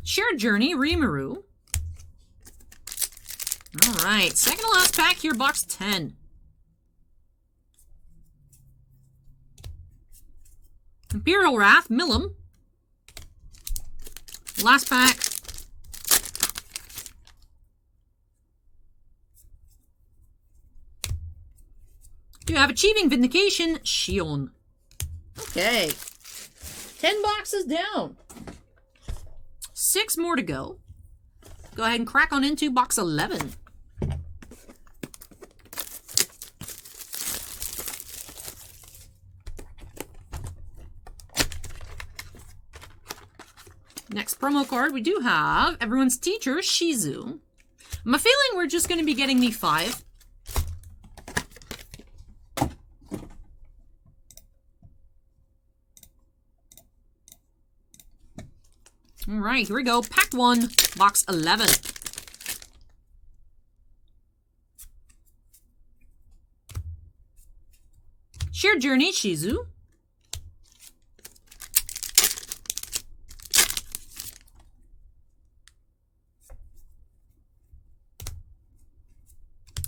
Shared Journey, Rimuru. Alright, second to last pack here, box 10. Imperial Wrath, Millum. Last pack. You have Achieving Vindication, Shion. Okay. 10 boxes down. 6 more to go. Go ahead and crack on into box 11. Next promo card, we do have Everyone's Teacher, Shizu. I'm a feeling we're just going to be getting the 5. Alright, here we go. Pack 1, box 11. Shared Journey, Shizu.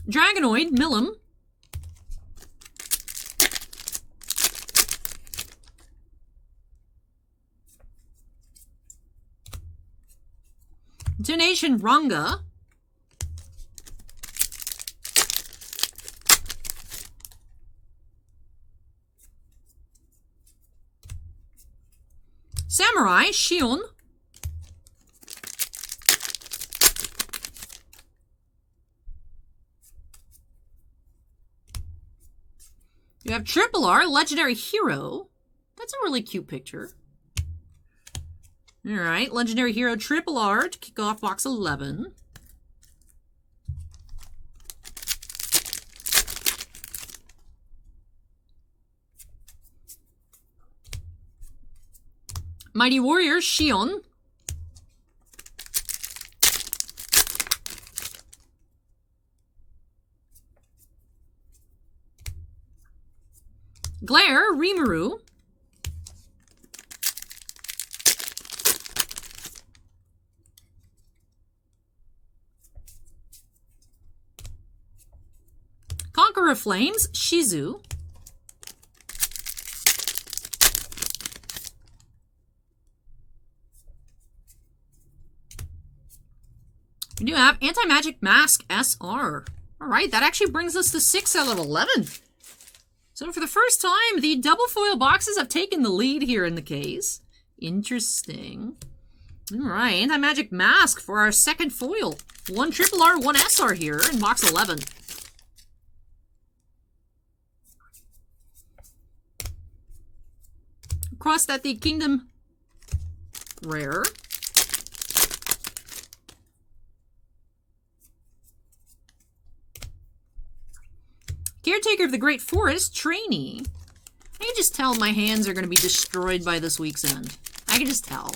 Dragonoid, Millum. Donation, Ranga. Samurai, Shion. You have Triple R, Legendary Hero. That's a really cute picture. Alright, Legendary Hero Triple R to kick off box 11. Mighty Warrior, Shion. Glare, Rimuru. Conqueror of Flames, Shizu. We do have Anti-Magic Mask, SR. Alright, that actually brings us to 6 out of 11. So for the first time, the double foil boxes have taken the lead here in the case. Interesting. Alright, Anti-Magic Mask for our second foil. 1 Triple R, 1 SR here in box 11. Across at the Kingdom, rare. Caretaker of the Great Forest, trainee. I can just tell my hands are going to be destroyed by this week's end. I can just tell.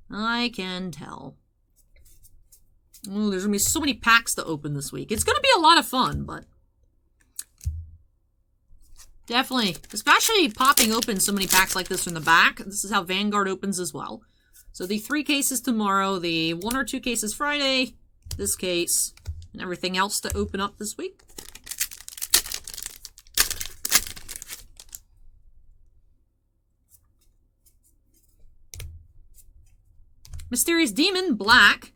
I can tell. Ooh, there's going to be so many packs to open this week. It's going to be a lot of fun, but definitely, especially popping open so many packs like this from the back. This is how Vanguard opens as well. So the 3 cases tomorrow, the 1 or 2 cases Friday, this case, and everything else to open up this week. Mysterious Demon, black.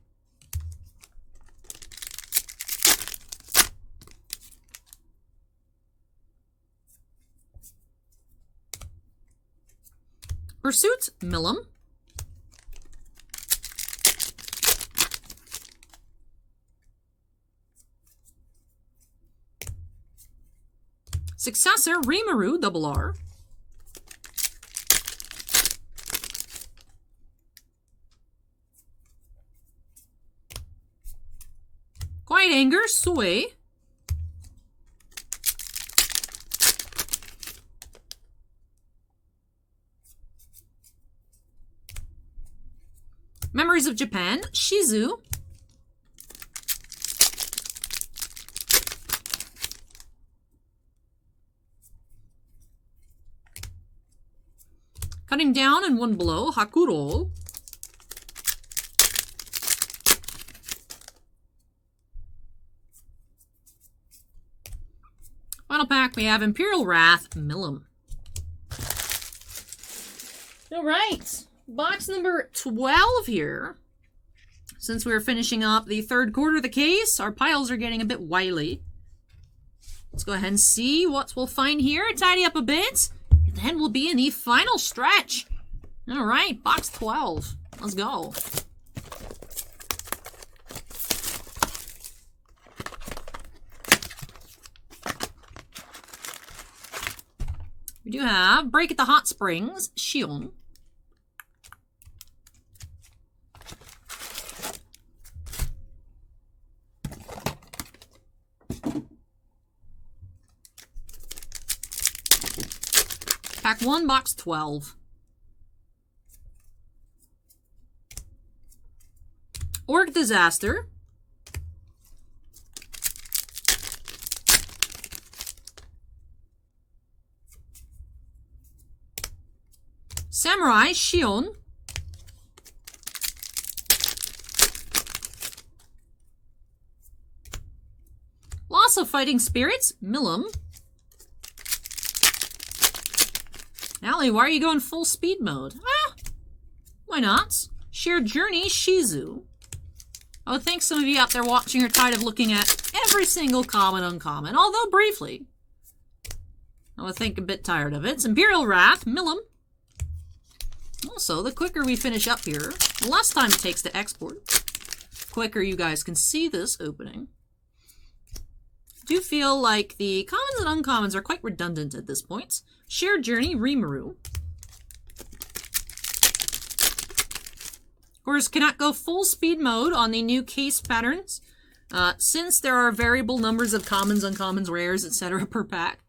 Pursuit, Millum. Successor, Rimuru, double R. Quiet Anger, Sui. Memories of Japan, Shizu. Cutting Down in One Blow, Hakuro. Final pack, we have Imperial Wrath, Millum. Alright, box number 12 here. Since we're finishing up the third quarter of the case, our piles are getting a bit wily. Let's go ahead and see what we'll find here, tidy up a bit, and then we'll be in the final stretch. Alright, box 12. Let's go. We do have Break at the Hot Springs, Shion. Pack 1, box 12. Orc Disaster. Samurai, Shion. Loss of Fighting Spirits, Millum. Allie, why are you going full speed mode? Ah, why not? Shared Journey, Shizu. I would think some of you out there watching are tired of looking at every single common uncommon, although briefly. I would think a bit tired of it. It's Imperial Wrath, Millum. Also, the quicker we finish up here, the less time it takes to export. The quicker you guys can see this opening. I do feel like the commons and uncommons are quite redundant at this point. Shared Journey, Rimuru. Of course, cannot go full speed mode on the new case patterns, since there are variable numbers of commons, uncommons, rares, etc. per pack.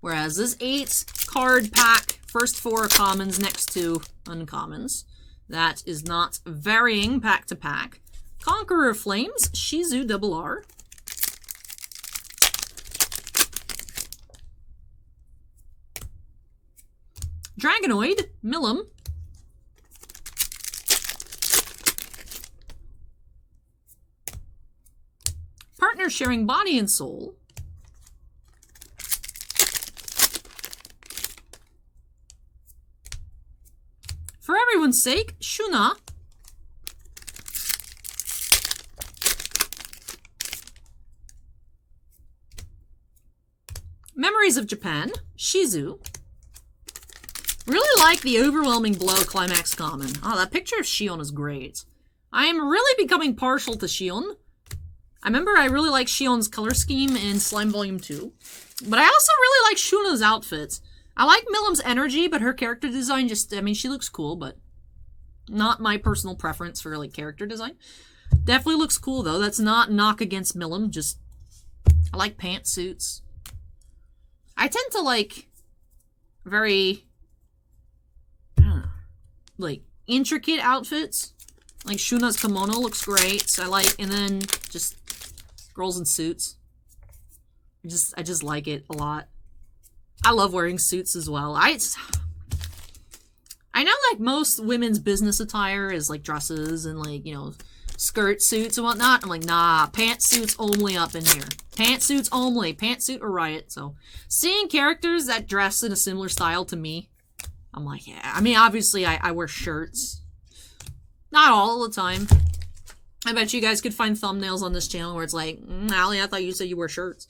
Whereas this 8-card pack, first 4 are commons, next 2 uncommons. That is not varying pack to pack. Conqueror of Flames, Shizu, double R. Dragonoid, Millum. Partner Sharing Body and Soul. For everyone's sake, Shuna. Memories of Japan, Shizu. Really like the Overwhelming Blow Climax Common. Oh, that picture of Shion is great. I am really becoming partial to Shion. I remember I really like Shion's color scheme in Slime Volume 2. But I also really like Shuna's outfits. I like Millum's energy, but her character design just, I mean, she looks cool, but not my personal preference for, like, character design. Definitely looks cool, though. That's not knock against Millum, just, I like pantsuits. I tend to like very, I don't know, like, intricate outfits. Like, Shuna's kimono looks great. I like, and then just girls in suits. I just like it a lot. I love wearing suits as well. I know, like, most women's business attire is, like, dresses and, like, you know, skirt suits and whatnot. I'm like, nah, pantsuits only up in here. Pantsuits only. Pantsuit or riot. So, seeing characters that dress in a similar style to me, I'm like, yeah. I mean, obviously, I wear shirts. Not all the time. I bet you guys could find thumbnails on this channel where it's like, Allie, I thought you said you wear shirts.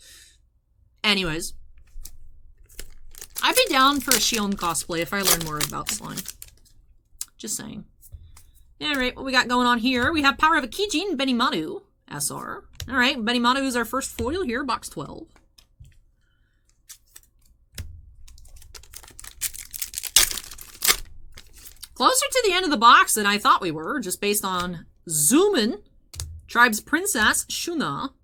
Anyways. I'd be down for a Shion cosplay if I learn more about slime. Just saying. Alright, what we got going on here? We have Power of Akijin, Benimaru, SR. Alright, Benimaru is our first foil here, box 12. Closer to the end of the box than I thought we were, just based on zooming. Tribe's Princess, Shuna.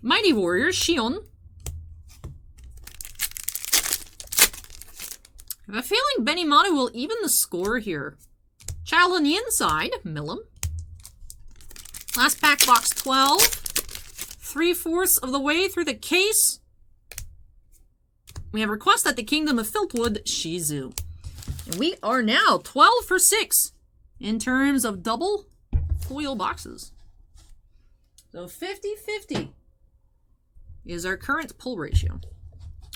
Mighty Warrior, Shion. I have a feeling Benimaru will even the score here. Child on the inside, Millum. Last pack, box 12. 3/4 of the way through the case. We have Request at the Kingdom of Filtwood, Shizu. And we are now 12 for 6 in terms of double foil boxes. So 50-50 is our current pull ratio,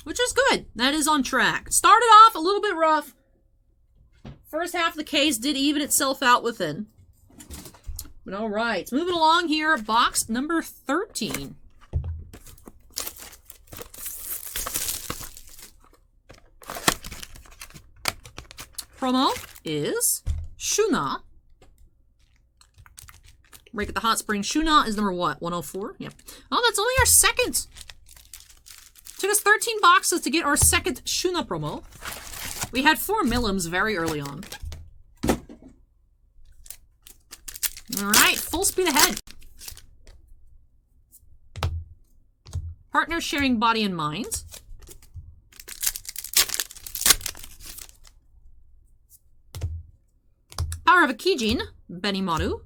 which is good. That is on track. Started off a little bit rough. First half of the case did even itself out within. But all right, moving along here, box number 13. Promo is Shuna. Break at the Hot Spring. Shuna is number what? 104? Yep. Oh, that's only our second. Took us 13 boxes to get our second Shuna promo. We had 4 Millums very early on. Alright, full speed ahead. Partners sharing body and mind. Power of Akijin, Benimaru.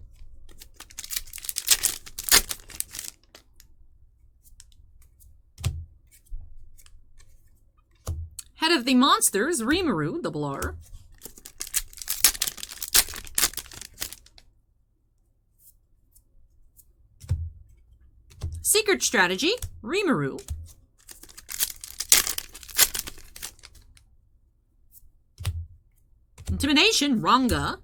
Head of the Monsters, Rimuru, double R. Secret Strategy, Rimuru. Intimidation, Ranga.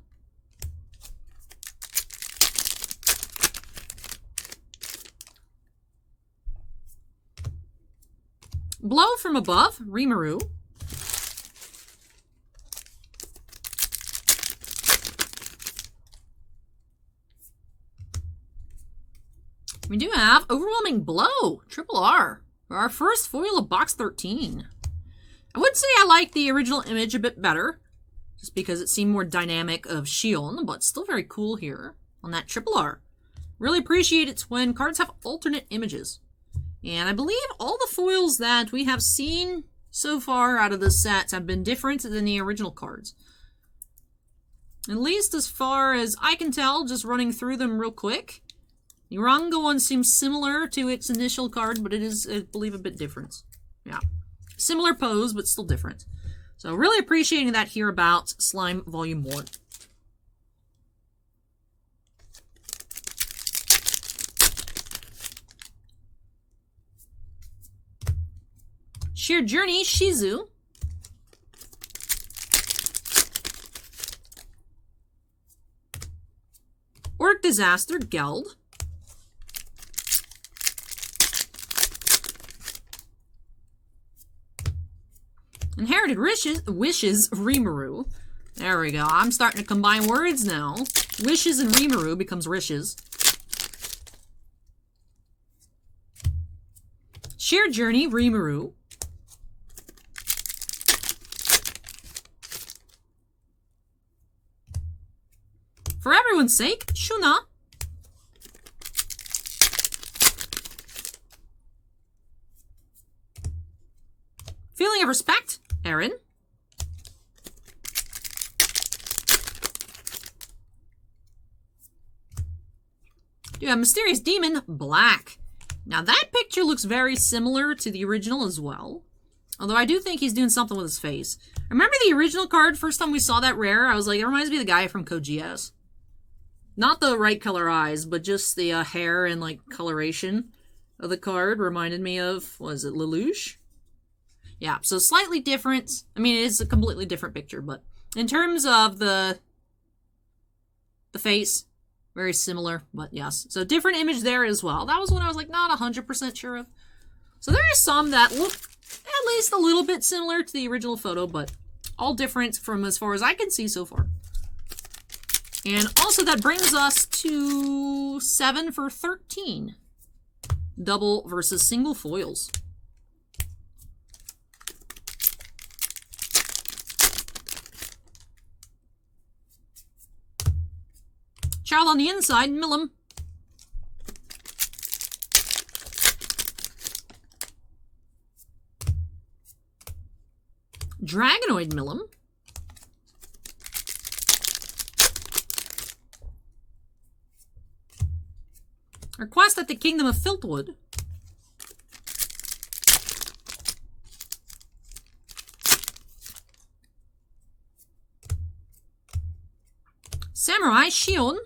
Blow from Above, Rimuru. We do have Overwhelming Blow, triple R, for our first foil of box 13. I would say I like the original image a bit better, just because it seemed more dynamic of Shion, but still very cool here on that triple R. Really appreciate it when cards have alternate images. And I believe all the foils that we have seen so far out of the sets have been different than the original cards. At least as far as I can tell, just running through them real quick. The Ranga one seems similar to its initial card, but it is, I believe, a bit different. Yeah. Similar pose, but still different. So really appreciating that here about Slime Volume 1. Sheer Journey, Shizu. Orc Disaster, Geld. Inherited Wishes, Rimuru. There we go. I'm starting to combine words now. Wishes and Rimuru becomes Rishes. Sheer Journey, Rimuru. For everyone's sake, Shuna. Feeling of Respect, Aaron. You have Mysterious Demon, Black. Now that picture looks very similar to the original as well. Although I do think he's doing something with his face. Remember the original card? First time we saw that rare, I was like, it reminds me of the guy from Code GS. Not the right color eyes, but just the hair and, like, coloration of the card reminded me of, was it Lelouch? Yeah, so slightly different. I mean, it is a completely different picture, but in terms of the face, very similar, but yes. So different image there as well. That was one I was, like, not 100% sure of. So there are some that look at least a little bit similar to the original photo, but all different from as far as I can see so far. And also that brings us to 7 for 13. Double versus single foils. Child on the inside, Millum. Dragonoid Millum. Request at the Kingdom of Filtwood. Samurai Shion.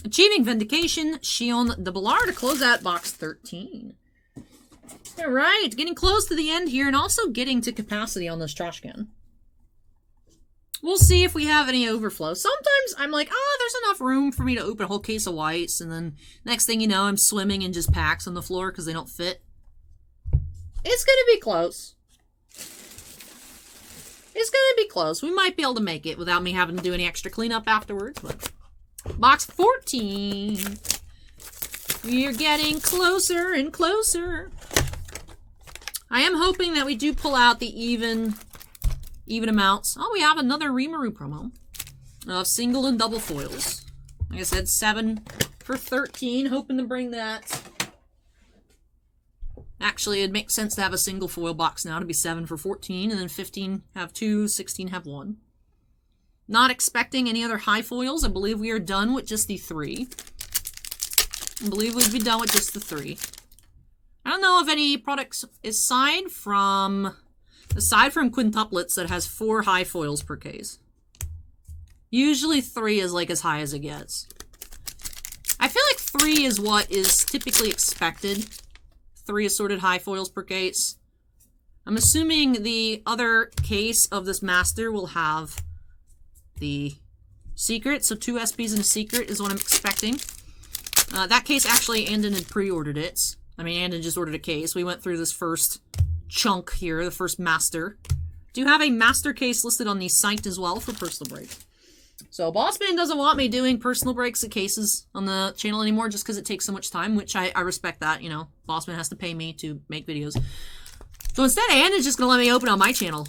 Achieving Vindication, Shion de Ballard to close out box 13. Alright, getting close to the end here and also getting to capacity on this trash can. We'll see if we have any overflow. Sometimes I'm like, oh, there's enough room for me to open a whole case of whites, and then next thing you know, I'm swimming in just packs on the floor because they don't fit. It's gonna be close. It's gonna be close. We might be able to make it without me having to do any extra cleanup afterwards, but... Box 14. We are getting closer and closer. I am hoping that we do pull out the even amounts. Oh, we have another Rimuru promo of single and double foils. Like I said, 7 for 13. Hoping to bring that. Actually, it makes sense to have a single foil box now to be 7 for 14, and then 15 have 2, 16 have 1. Not expecting any other high foils. I believe we are done with just the 3. I believe we'd be done with just the 3. I don't know of any products aside from quintuplets that has 4 high foils per case. Usually 3 is like as high as it gets. I feel like 3 is what is typically expected. 3 assorted high foils per case. I'm assuming the other case of this master will have the secret, so 2 SPs and a secret is what I'm expecting. That case, actually, Andon had pre-ordered it. I mean, Andon just ordered a case. We went through this first chunk here, the first master. Do have a master case listed on the site as well for personal break. So Bossman doesn't want me doing personal breaks of cases on the channel anymore just because it takes so much time, which I respect that, you know. Bossman has to pay me to make videos. So instead, Andon's just going to let me open on my channel.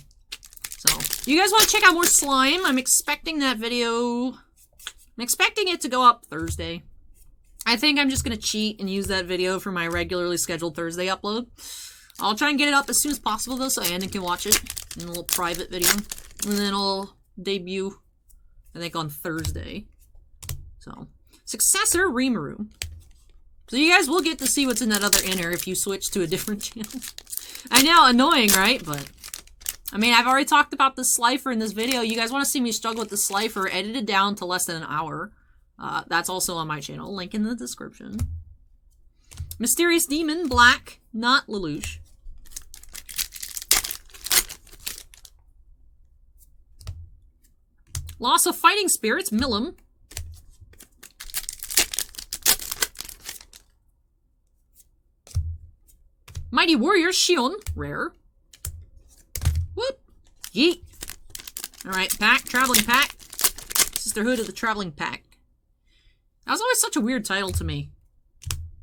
So, you guys want to check out more slime? I'm expecting that video... I'm expecting it to go up Thursday. I think I'm just going to cheat and use that video for my regularly scheduled Thursday upload. I'll try and get it up as soon as possible, though, so Andon can watch it in a little private video. And then it'll debut, I think, on Thursday. So, Successor Rimuru. So you guys will get to see what's in that other inner if you switch to a different channel. I know, annoying, right? But... I mean, I've already talked about the Slifer in this video. You guys want to see me struggle with the Slifer, edited down to less than an hour. That's also on my channel. Link in the description. Mysterious Demon, black, not Lelouch. Loss of Fighting Spirits, Millum. Mighty Warrior, Shion, rare. Whoop! Yeet! Alright, pack, traveling pack. Sisterhood of the Traveling Pack. That was always such a weird title to me.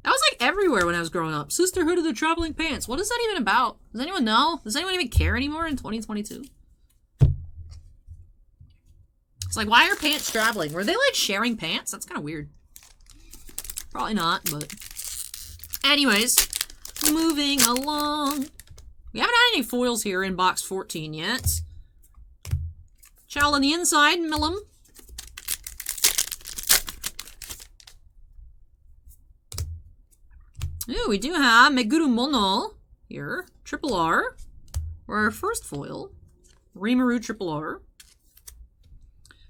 That was like everywhere when I was growing up. Sisterhood of the Traveling Pants. What is that even about? Does anyone know? Does anyone even care anymore in 2022? It's like, why are pants traveling? Were they like sharing pants? That's kind of weird. Probably not, but... Anyways, moving along. We haven't had any foils here in box 14 yet. Child on the inside, Millum. Ooh, we do have Meguru Mono here. Triple R. Or our first foil. Rimuru Triple R.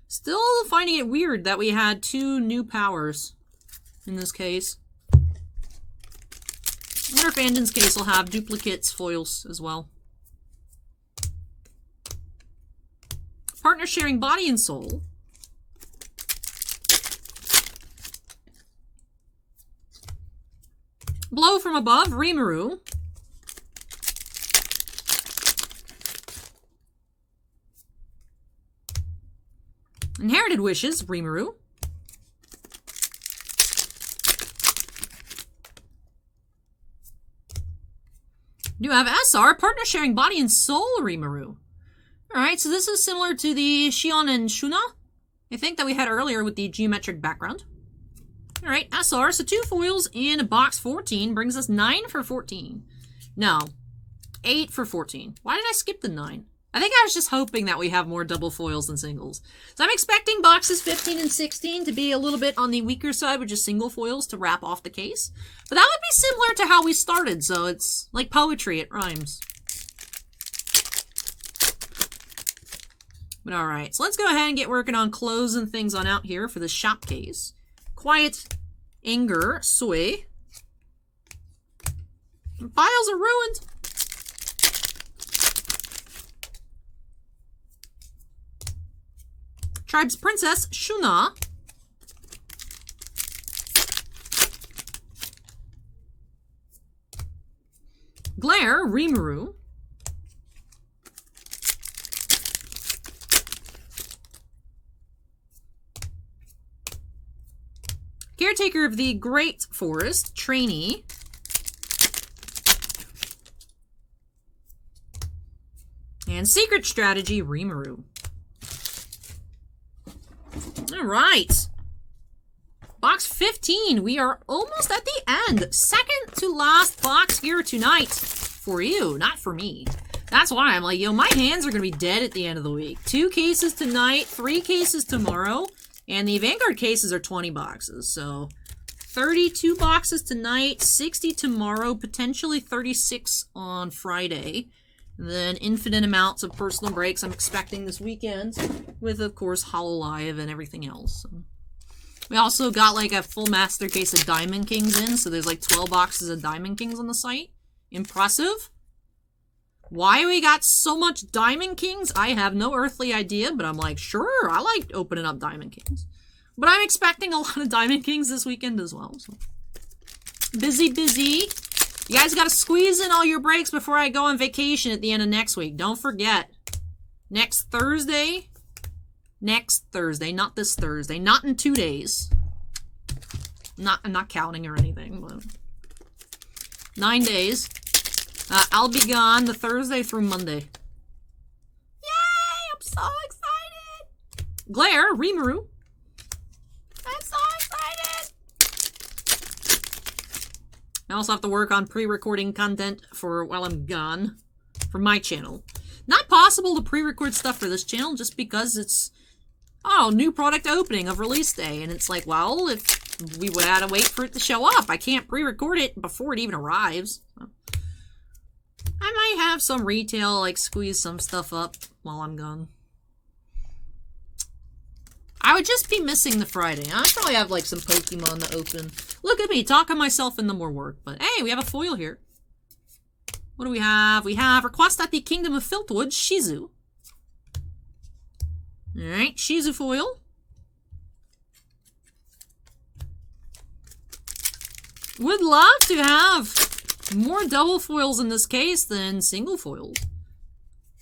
Still finding it weird that we had 2 new powers in this case. I wonder if Andon's case will have duplicates foils as well. Partner sharing body and soul. Blow from above, Rimuru. Inherited wishes, Rimuru. You have SR, partner sharing body and soul, Rimuru. Alright, so this is similar to the Shion and Shuna, I think, that we had earlier with the geometric background. Alright, SR, so 2 foils in box 14 brings us 9 for 14. No, 8 for 14. Why did I skip the 9? I think I was just hoping that we have more double foils than singles. So I'm expecting boxes 15 and 16 to be a little bit on the weaker side with just single foils to wrap off the case. But that would be similar to how we started, so it's like poetry, it rhymes. But alright, so let's go ahead and get working on closing things on out here for the shop case. Quiet Anger, Soy. Files are ruined. Tribe's Princess, Shuna. Glare, Rimuru. Caretaker of the Great Forest, Trainee. And Secret Strategy, Rimuru. Alright. Box 15. We are almost at the end. Second to last box here tonight. For you, not for me. That's why I'm like, yo, my hands are going to be dead at the end of the week. 2 cases tonight, 3 cases tomorrow. And the Vanguard cases are 20 boxes. So 32 boxes tonight, 60 tomorrow, potentially 36 on Friday. And then infinite amounts of personal breaks I'm expecting this weekend, with, of course, HoloLive and everything else. So we also got, like, a full master case of Diamond Kings in, so there's, like, 12 boxes of Diamond Kings on the site. Impressive. Why we got so much Diamond Kings, I have no earthly idea, but I'm like, sure, I like opening up Diamond Kings. But I'm expecting a lot of Diamond Kings this weekend as well. So. Busy, busy. You guys got to squeeze in all your breaks before I go on vacation at the end of next week. Don't forget. Next Thursday. Next Thursday. Not this Thursday. Not in 2 days. I'm not counting or anything. But 9 days. I'll be gone the Thursday through Monday. Yay! I'm so excited! Glare, Rimuru. I'm so excited! I also have to work on pre-recording content for while I'm gone. For my channel. Not possible to pre-record stuff for this channel just because it's, oh, new product opening of release day. And it's like, well, if we would have to wait for it to show up. I can't pre-record it before it even arrives. So. I might have some retail, like, squeeze some stuff up while I'm gone. I would just be missing the Friday. I'd probably have, like, some Pokemon to open. Look at me, talking myself into more work. But, hey, we have a foil here. What do we have? We have Request at the Kingdom of Filtwood, Shizu. Alright, Shizu foil. Would love to have more double foils in this case than single foils.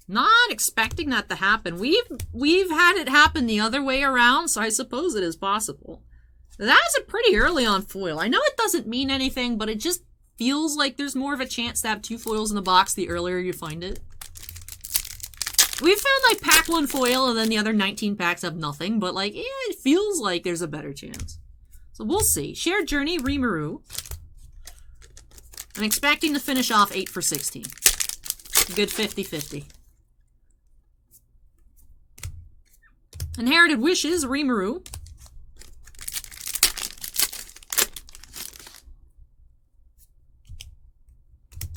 Not expecting that to happen. We've had it happen the other way around, so I suppose it is possible. That is a pretty early on foil. I know it doesn't mean anything, but it just feels like there's more of a chance to have 2 foils in the box the earlier you find it. We've found, like, pack 1 foil and then the other 19 packs have nothing, but, like, yeah, it feels like there's a better chance. So we'll see. Shared Journey, Rimuru. I'm expecting to finish off 8 for 16. Good 50-50. Inherited Wishes, Rimuru.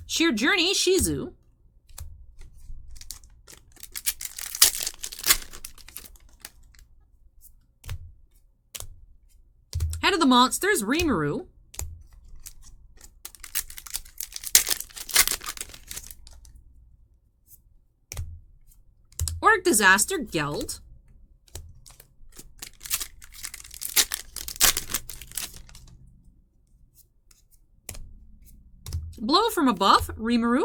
Sheer Journey, Shizu. Head of the Monsters, Rimuru. Orc Disaster, Geld. Blow from Above, Rimuru.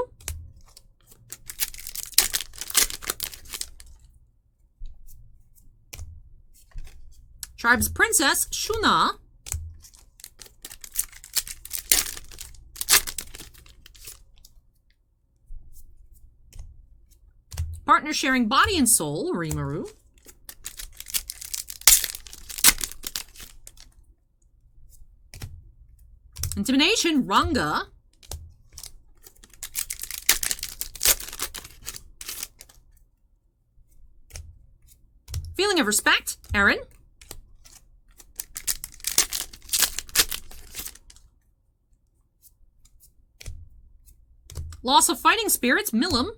Tribe's Princess, Shuna. Partner Sharing Body and Soul, Rimuru. Intimidation, Ranga. Feeling of Respect, Aaron. Loss of Fighting Spirits, Milim.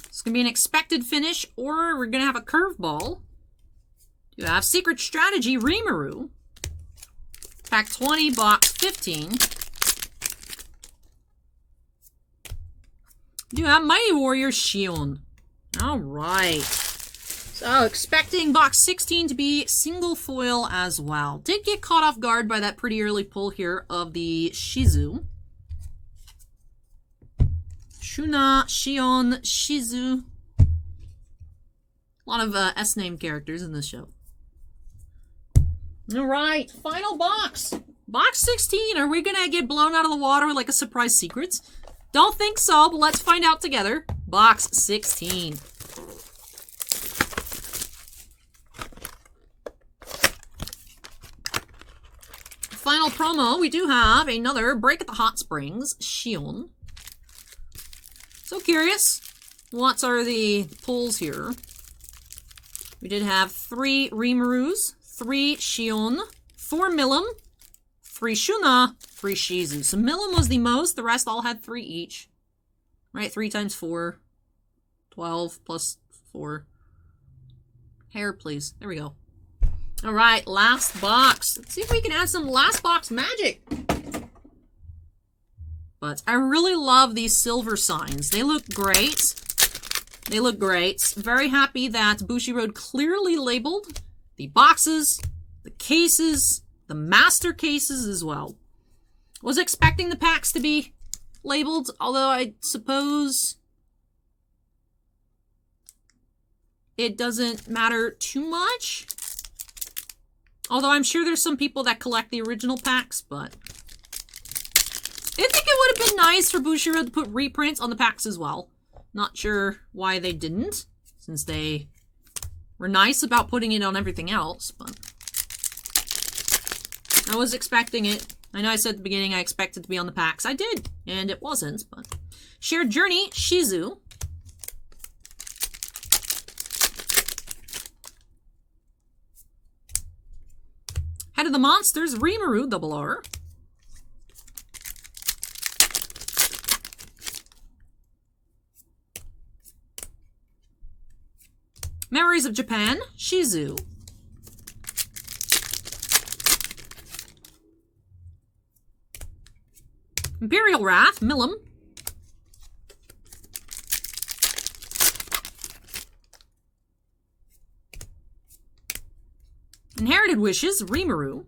It's going to be an expected finish, or we're going to have a curveball. You have Secret Strategy, Rimuru. Pack 20, box 15. You have Mighty Warrior, Shion. Alright. So, expecting box 16 to be single foil as well. Did get caught off guard by that pretty early pull here of the Shizu. Shuna, Shion, Shizu. A lot of S-name characters in this show. Alright, final box. Box 16. Are we gonna get blown out of the water like a surprise secrets? Don't think so, but let's find out together. Box 16. Final promo, we do have another Break at the Hot Springs, Shion. So curious, what are the pulls here? We did have 3 Rimurus, 3 Shion, 4 Milim, 3 Shuna, 3 Shizu. So Milim was the most, the rest all had 3 each. Right, 3 times 4, 12 plus 4. Hair, please. There we go. Alright, last box. Let's see if we can add some last box magic. But I really love these silver signs. They look great. They look great. Very happy that Bushiroad clearly labeled the boxes, the cases, the master cases as well. Was expecting the packs to be labeled, although I suppose it doesn't matter too much. Although I'm sure there's some people that collect the original packs, but I think it would have been nice for Bushiroad to put reprints on the packs as well. Not sure why they didn't, since they were nice about putting it on everything else, but I was expecting it. I know I said at the beginning I expected to be on the packs. I did, and it wasn't, but Shared Journey, Shizu. Head of the Monsters, Rimuru, Double R. Memories of Japan, Shizu. Imperial Wrath, Milim. Inherited Wishes, Rimuru.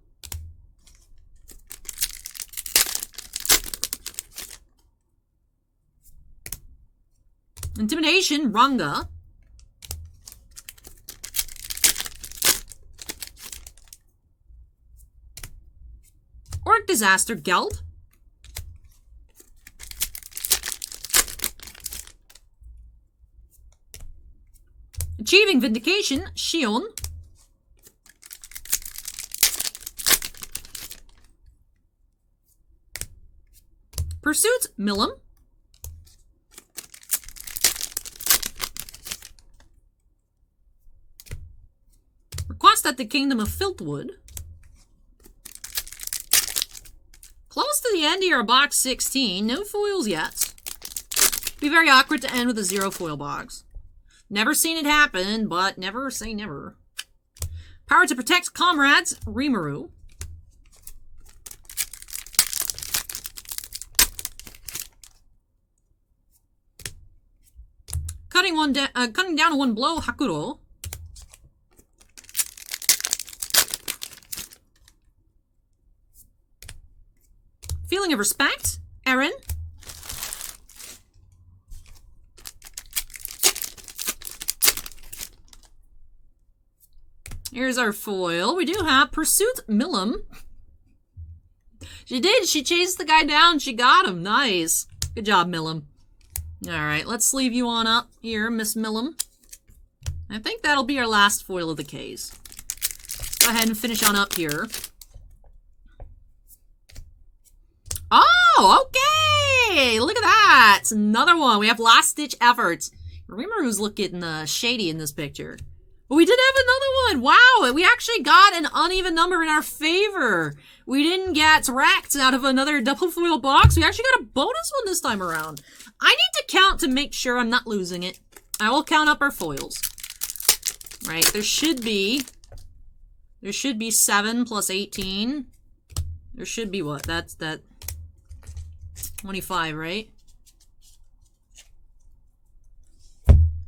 Intimidation, Ranga. Orc Disaster, Geld. Achieving Vindication, Shion. Pursuit, Milim. Request at the Kingdom of Filthwood. Close to the end here of box 16. No foils yet. Be very awkward to end with a 0 foil box. Never seen it happen, but never say never. Power to Protect Comrades, Rimuru. Cutting down one blow, Hakuro. Feeling of Respect, Eren. Here's our foil. We do have Pursuit Milim. She did. She chased the guy down. She got him. Nice. Good job, Milim. Alright, let's sleeve you on up here, Miss Milim. I think that'll be our last foil of the case. Go ahead and finish on up here. Oh, okay! Look at that! It's another one. We have Last Ditch Efforts. Rimuru's looking shady in this picture. But we did have another one! Wow! We actually got an uneven number in our favor. We didn't get wrecked out of another double foil box. We actually got a bonus one this time around. I need to count to make sure I'm not losing it. I will count up our foils. Right, there should be 7 plus 18. There should be what? That's 25, right?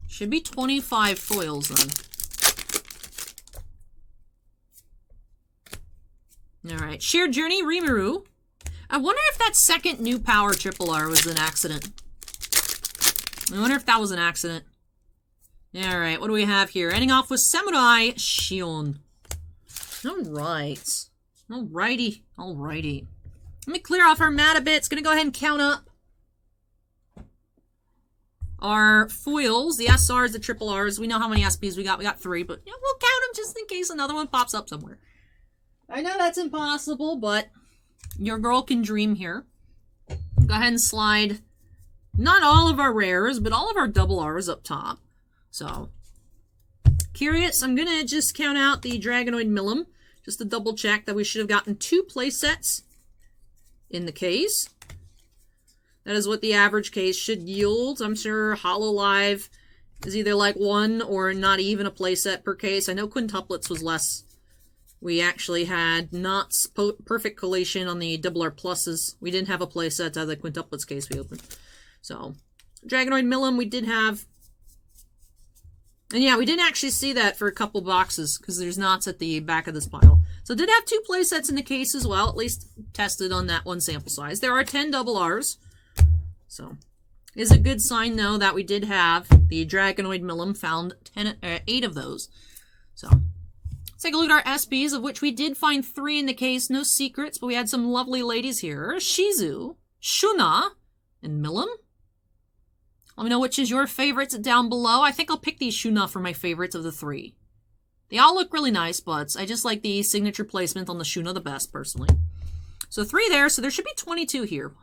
Should be 25 foils then. Alright, Shared Journey, Rimuru. I wonder if that second new power triple R was an accident. I wonder if that was an accident. Alright, what do we have here? Ending off with Samurai Shion. Alright. Alrighty. Alrighty. Let me clear off our mat a bit. It's going to go ahead and count up our foils, the SRs, the triple Rs. We know how many SPs we got. We got 3, but we'll count them just in case another one pops up somewhere. I know that's impossible, but your girl can dream here. Go ahead and slide not all of our rares, but all of our double Rs up top. So, curious, I'm going to just count out the Dragonoid Milim, just to double check that we should have gotten 2 playsets in the case. That is what the average case should yield. I'm sure Hololive is either like 1 or not even a playset per case. I know quintuplets was less. We actually had not perfect collation on the double R pluses. We didn't have a playset out of the quintuplets case we opened. So, Dragonoid Milim we did have. And yeah, we didn't actually see that for a couple boxes because there's knots at the back of this pile. So did have 2 playsets in the case as well, at least tested on that one sample size. There are 10 double Rs. So, is a good sign though that we did have the Dragonoid Milim, found 8 of those. So, let's take a look at our SPs, of which we did find 3 in the case. No secrets, but we had some lovely ladies here. Shizu, Shuna, and Milim. Let me know which is your favorites down below. I think I'll pick these Shuna for my favorites of the 3. They all look really nice, but I just like the signature placement on the Shuna the best, personally. So 3 there, so there should be 22 here.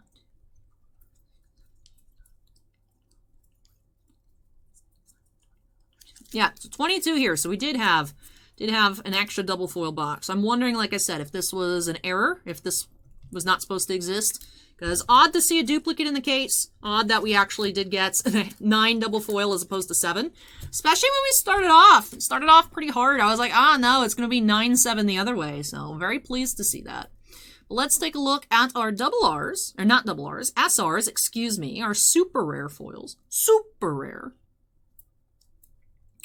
Yeah, so 22 here. So we did have an extra double foil box. I'm wondering, like I said, if this was an error, if this was not supposed to exist. Because odd to see a duplicate in the case. Odd that we actually did get 9 double foil as opposed to 7. Especially when we started off. It started off pretty hard. I was like, no, it's going to be 9-7 the other way. So very pleased to see that. But let's take a look at our double Rs. Or not double Rs. SRs, excuse me. Our super rare foils. Super rare.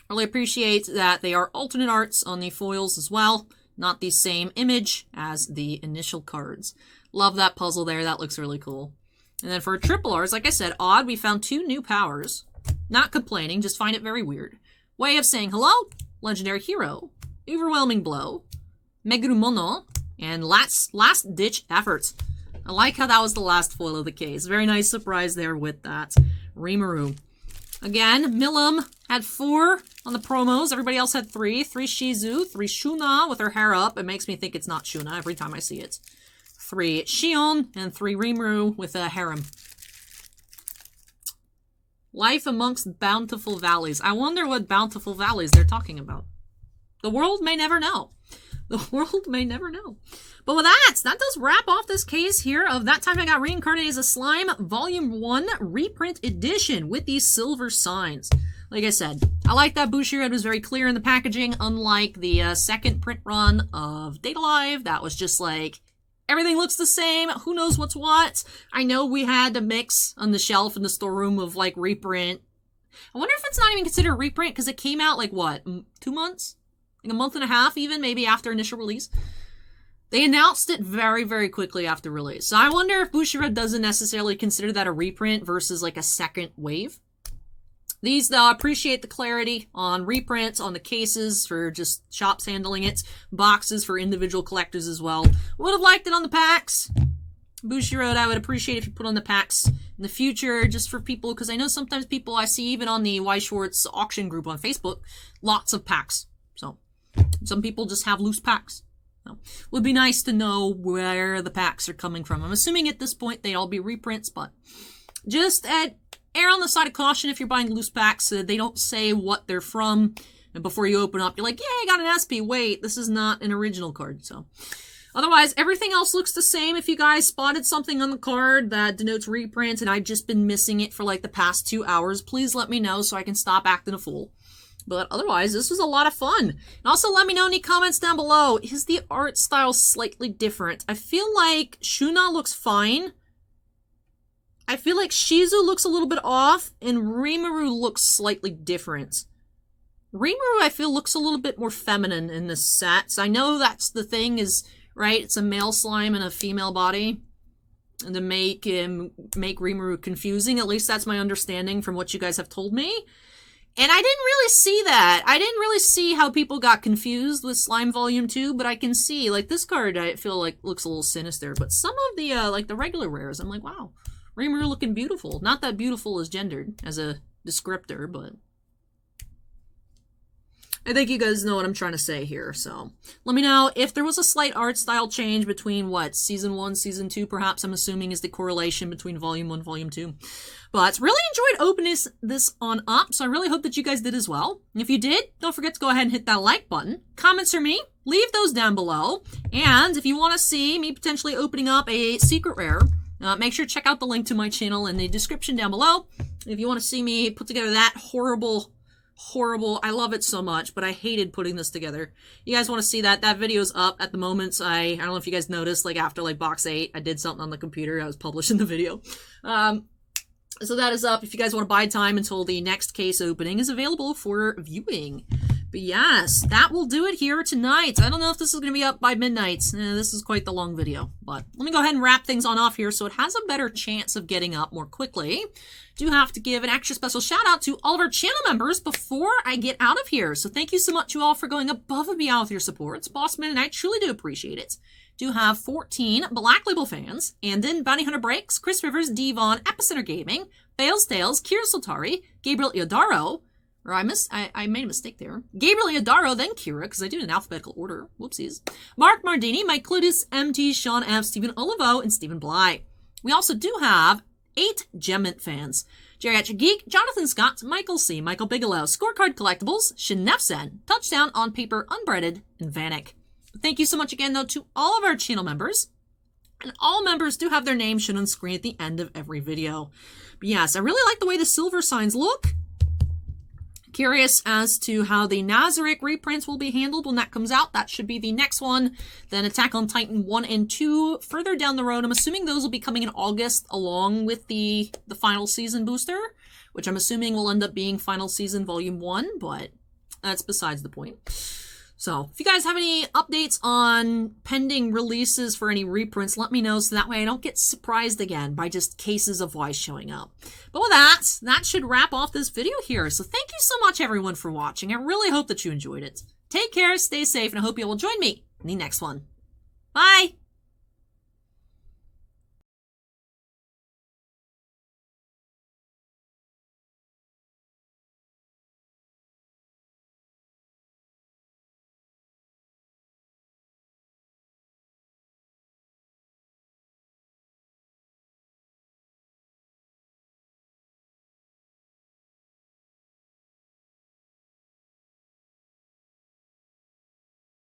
Really appreciate that they are alternate arts on the foils as well. Not the same image as the initial cards. Love that puzzle there. That looks really cool. And then for triple Rs, like I said, odd, we found 2 new powers. Not complaining, just find it very weird. Way of saying hello, Legendary Hero, Overwhelming Blow, Megurumono, and Last Ditch Efforts. I like how that was the last foil of the case. Very nice surprise there with that. Rimuru. Again, Milim had 4 on the promos. Everybody else had 3. 3 Shizu, 3 Shuna with her hair up. It makes me think it's not Shuna every time I see it. 3 Shion, and 3 Rimuru with a harem. Life amongst bountiful valleys. I wonder what bountiful valleys they're talking about. The world may never know. The world may never know. But with that does wrap off this case here of That Time I Got Reincarnated as a Slime Volume 1 Reprint Edition with these silver signs. Like I said, I like that Bushiroad was very clear in the packaging, unlike the second print run of Date Alive. That was just like, everything looks the same, who knows what's what. I know we had a mix on the shelf in the storeroom of like reprint. I wonder if it's not even considered a reprint because it came out like what, 2 months? Like a month and a half even, maybe after initial release. They announced it very, very quickly after release. So I wonder if Bushiroad doesn't necessarily consider that a reprint versus like a second wave. These appreciate the clarity on reprints, on the cases for just shops handling it, boxes for individual collectors as well. Would have liked it on the packs. Bushiroad, I would appreciate if you put on the packs in the future, just for people, because I know sometimes people I see even on the WEISS SCHWARZ auction group on Facebook, lots of packs. So some people just have loose packs. So, would be nice to know where the packs are coming from. I'm assuming at this point they'd all be reprints, but just err on the side of caution if you're buying loose packs. They don't say what they're from, and before you open up, you're like, yeah, I got an SP. Wait, this is not an original card. So otherwise, everything else looks the same. If you guys spotted something on the card that denotes reprint and I've just been missing it for like the past 2 hours, please let me know so I can stop acting a fool. But otherwise, this was a lot of fun. And also let me know any comments down below. Is the art style slightly different? I feel like Shuna looks fine. I feel like Shizu looks a little bit off, and Rimuru looks slightly different. Rimuru, I feel, looks a little bit more feminine in this set. So I know that's the thing is, right, it's a male slime in a female body. And to make Rimuru confusing, at least that's my understanding from what you guys have told me. And I didn't really see that. I didn't really see how people got confused with Slime Volume 2, but I can see, like, this card I feel like looks a little sinister. But some of the, like, the regular rares, I'm like, wow, Rimuru looking beautiful. Not that beautiful is gendered as a descriptor, but I think you guys know what I'm trying to say here. So let me know if there was a slight art style change between what, Season 1, Season 2, perhaps I'm assuming is the correlation between Volume 1, Volume 2. But really enjoyed opening this on up, so I really hope that you guys did as well. And if you did, don't forget to go ahead and hit that like button. Comments for me, leave those down below. And if you want to see me potentially opening up a secret rare, make sure to check out the link to my channel in the description down below. If you want to see me put together that horrible, I love it so much, but I hated putting this together. You guys want to see that? That video's up at the moment. I don't know if you guys noticed, like after like box 8, I did something on the computer. I was publishing the video. So that is up. If you guys want to buy time until the next case opening is available for viewing. But yes, that will do it here tonight. I don't know if this is going to be up by midnight. This is quite the long video. But let me go ahead and wrap things on off here so it has a better chance of getting up more quickly. Do have to give an extra special shout out to all of our channel members before I get out of here. So thank you so much you all for going above and beyond with your support. Bossman and I truly do appreciate it. Do have 14 Black Label fans, Andon, Bounty Hunter Breaks, Chris Rivers, Devon, Epicenter Gaming, Fails Tales, Kira Soltari, Gabriel Iodaro, or I made a mistake there. Gabriel Iodaro, then Kira, because I did it in alphabetical order. Whoopsies. Mark Mardini, Mike Clutis, MT, Sean F, Stephen Olivo, and Stephen Bly. We also do have 8 Gemmint fans. Geriatric Geek, Jonathan Scott, Michael C, Michael Bigelow, Scorecard Collectibles, Shinefsen, Touchdown on Paper, Unbreaded, and Vanek. Thank you so much again, though, to all of our channel members. And all members do have their names shown on screen at the end of every video. But yes, I really like the way the silver signs look. Curious as to how the Nazarick reprints will be handled when that comes out. That should be the next one. Then Attack on Titan 1 and 2 further down the road. I'm assuming those will be coming in August along with the final season booster, which I'm assuming will end up being final season volume 1, but that's besides the point. So if you guys have any updates on pending releases for any reprints, let me know so that way I don't get surprised again by just cases of WEISS showing up. But with that should wrap off this video here. So thank you so much everyone for watching. I really hope that you enjoyed it. Take care, stay safe, and I hope you will join me in the next one. Bye!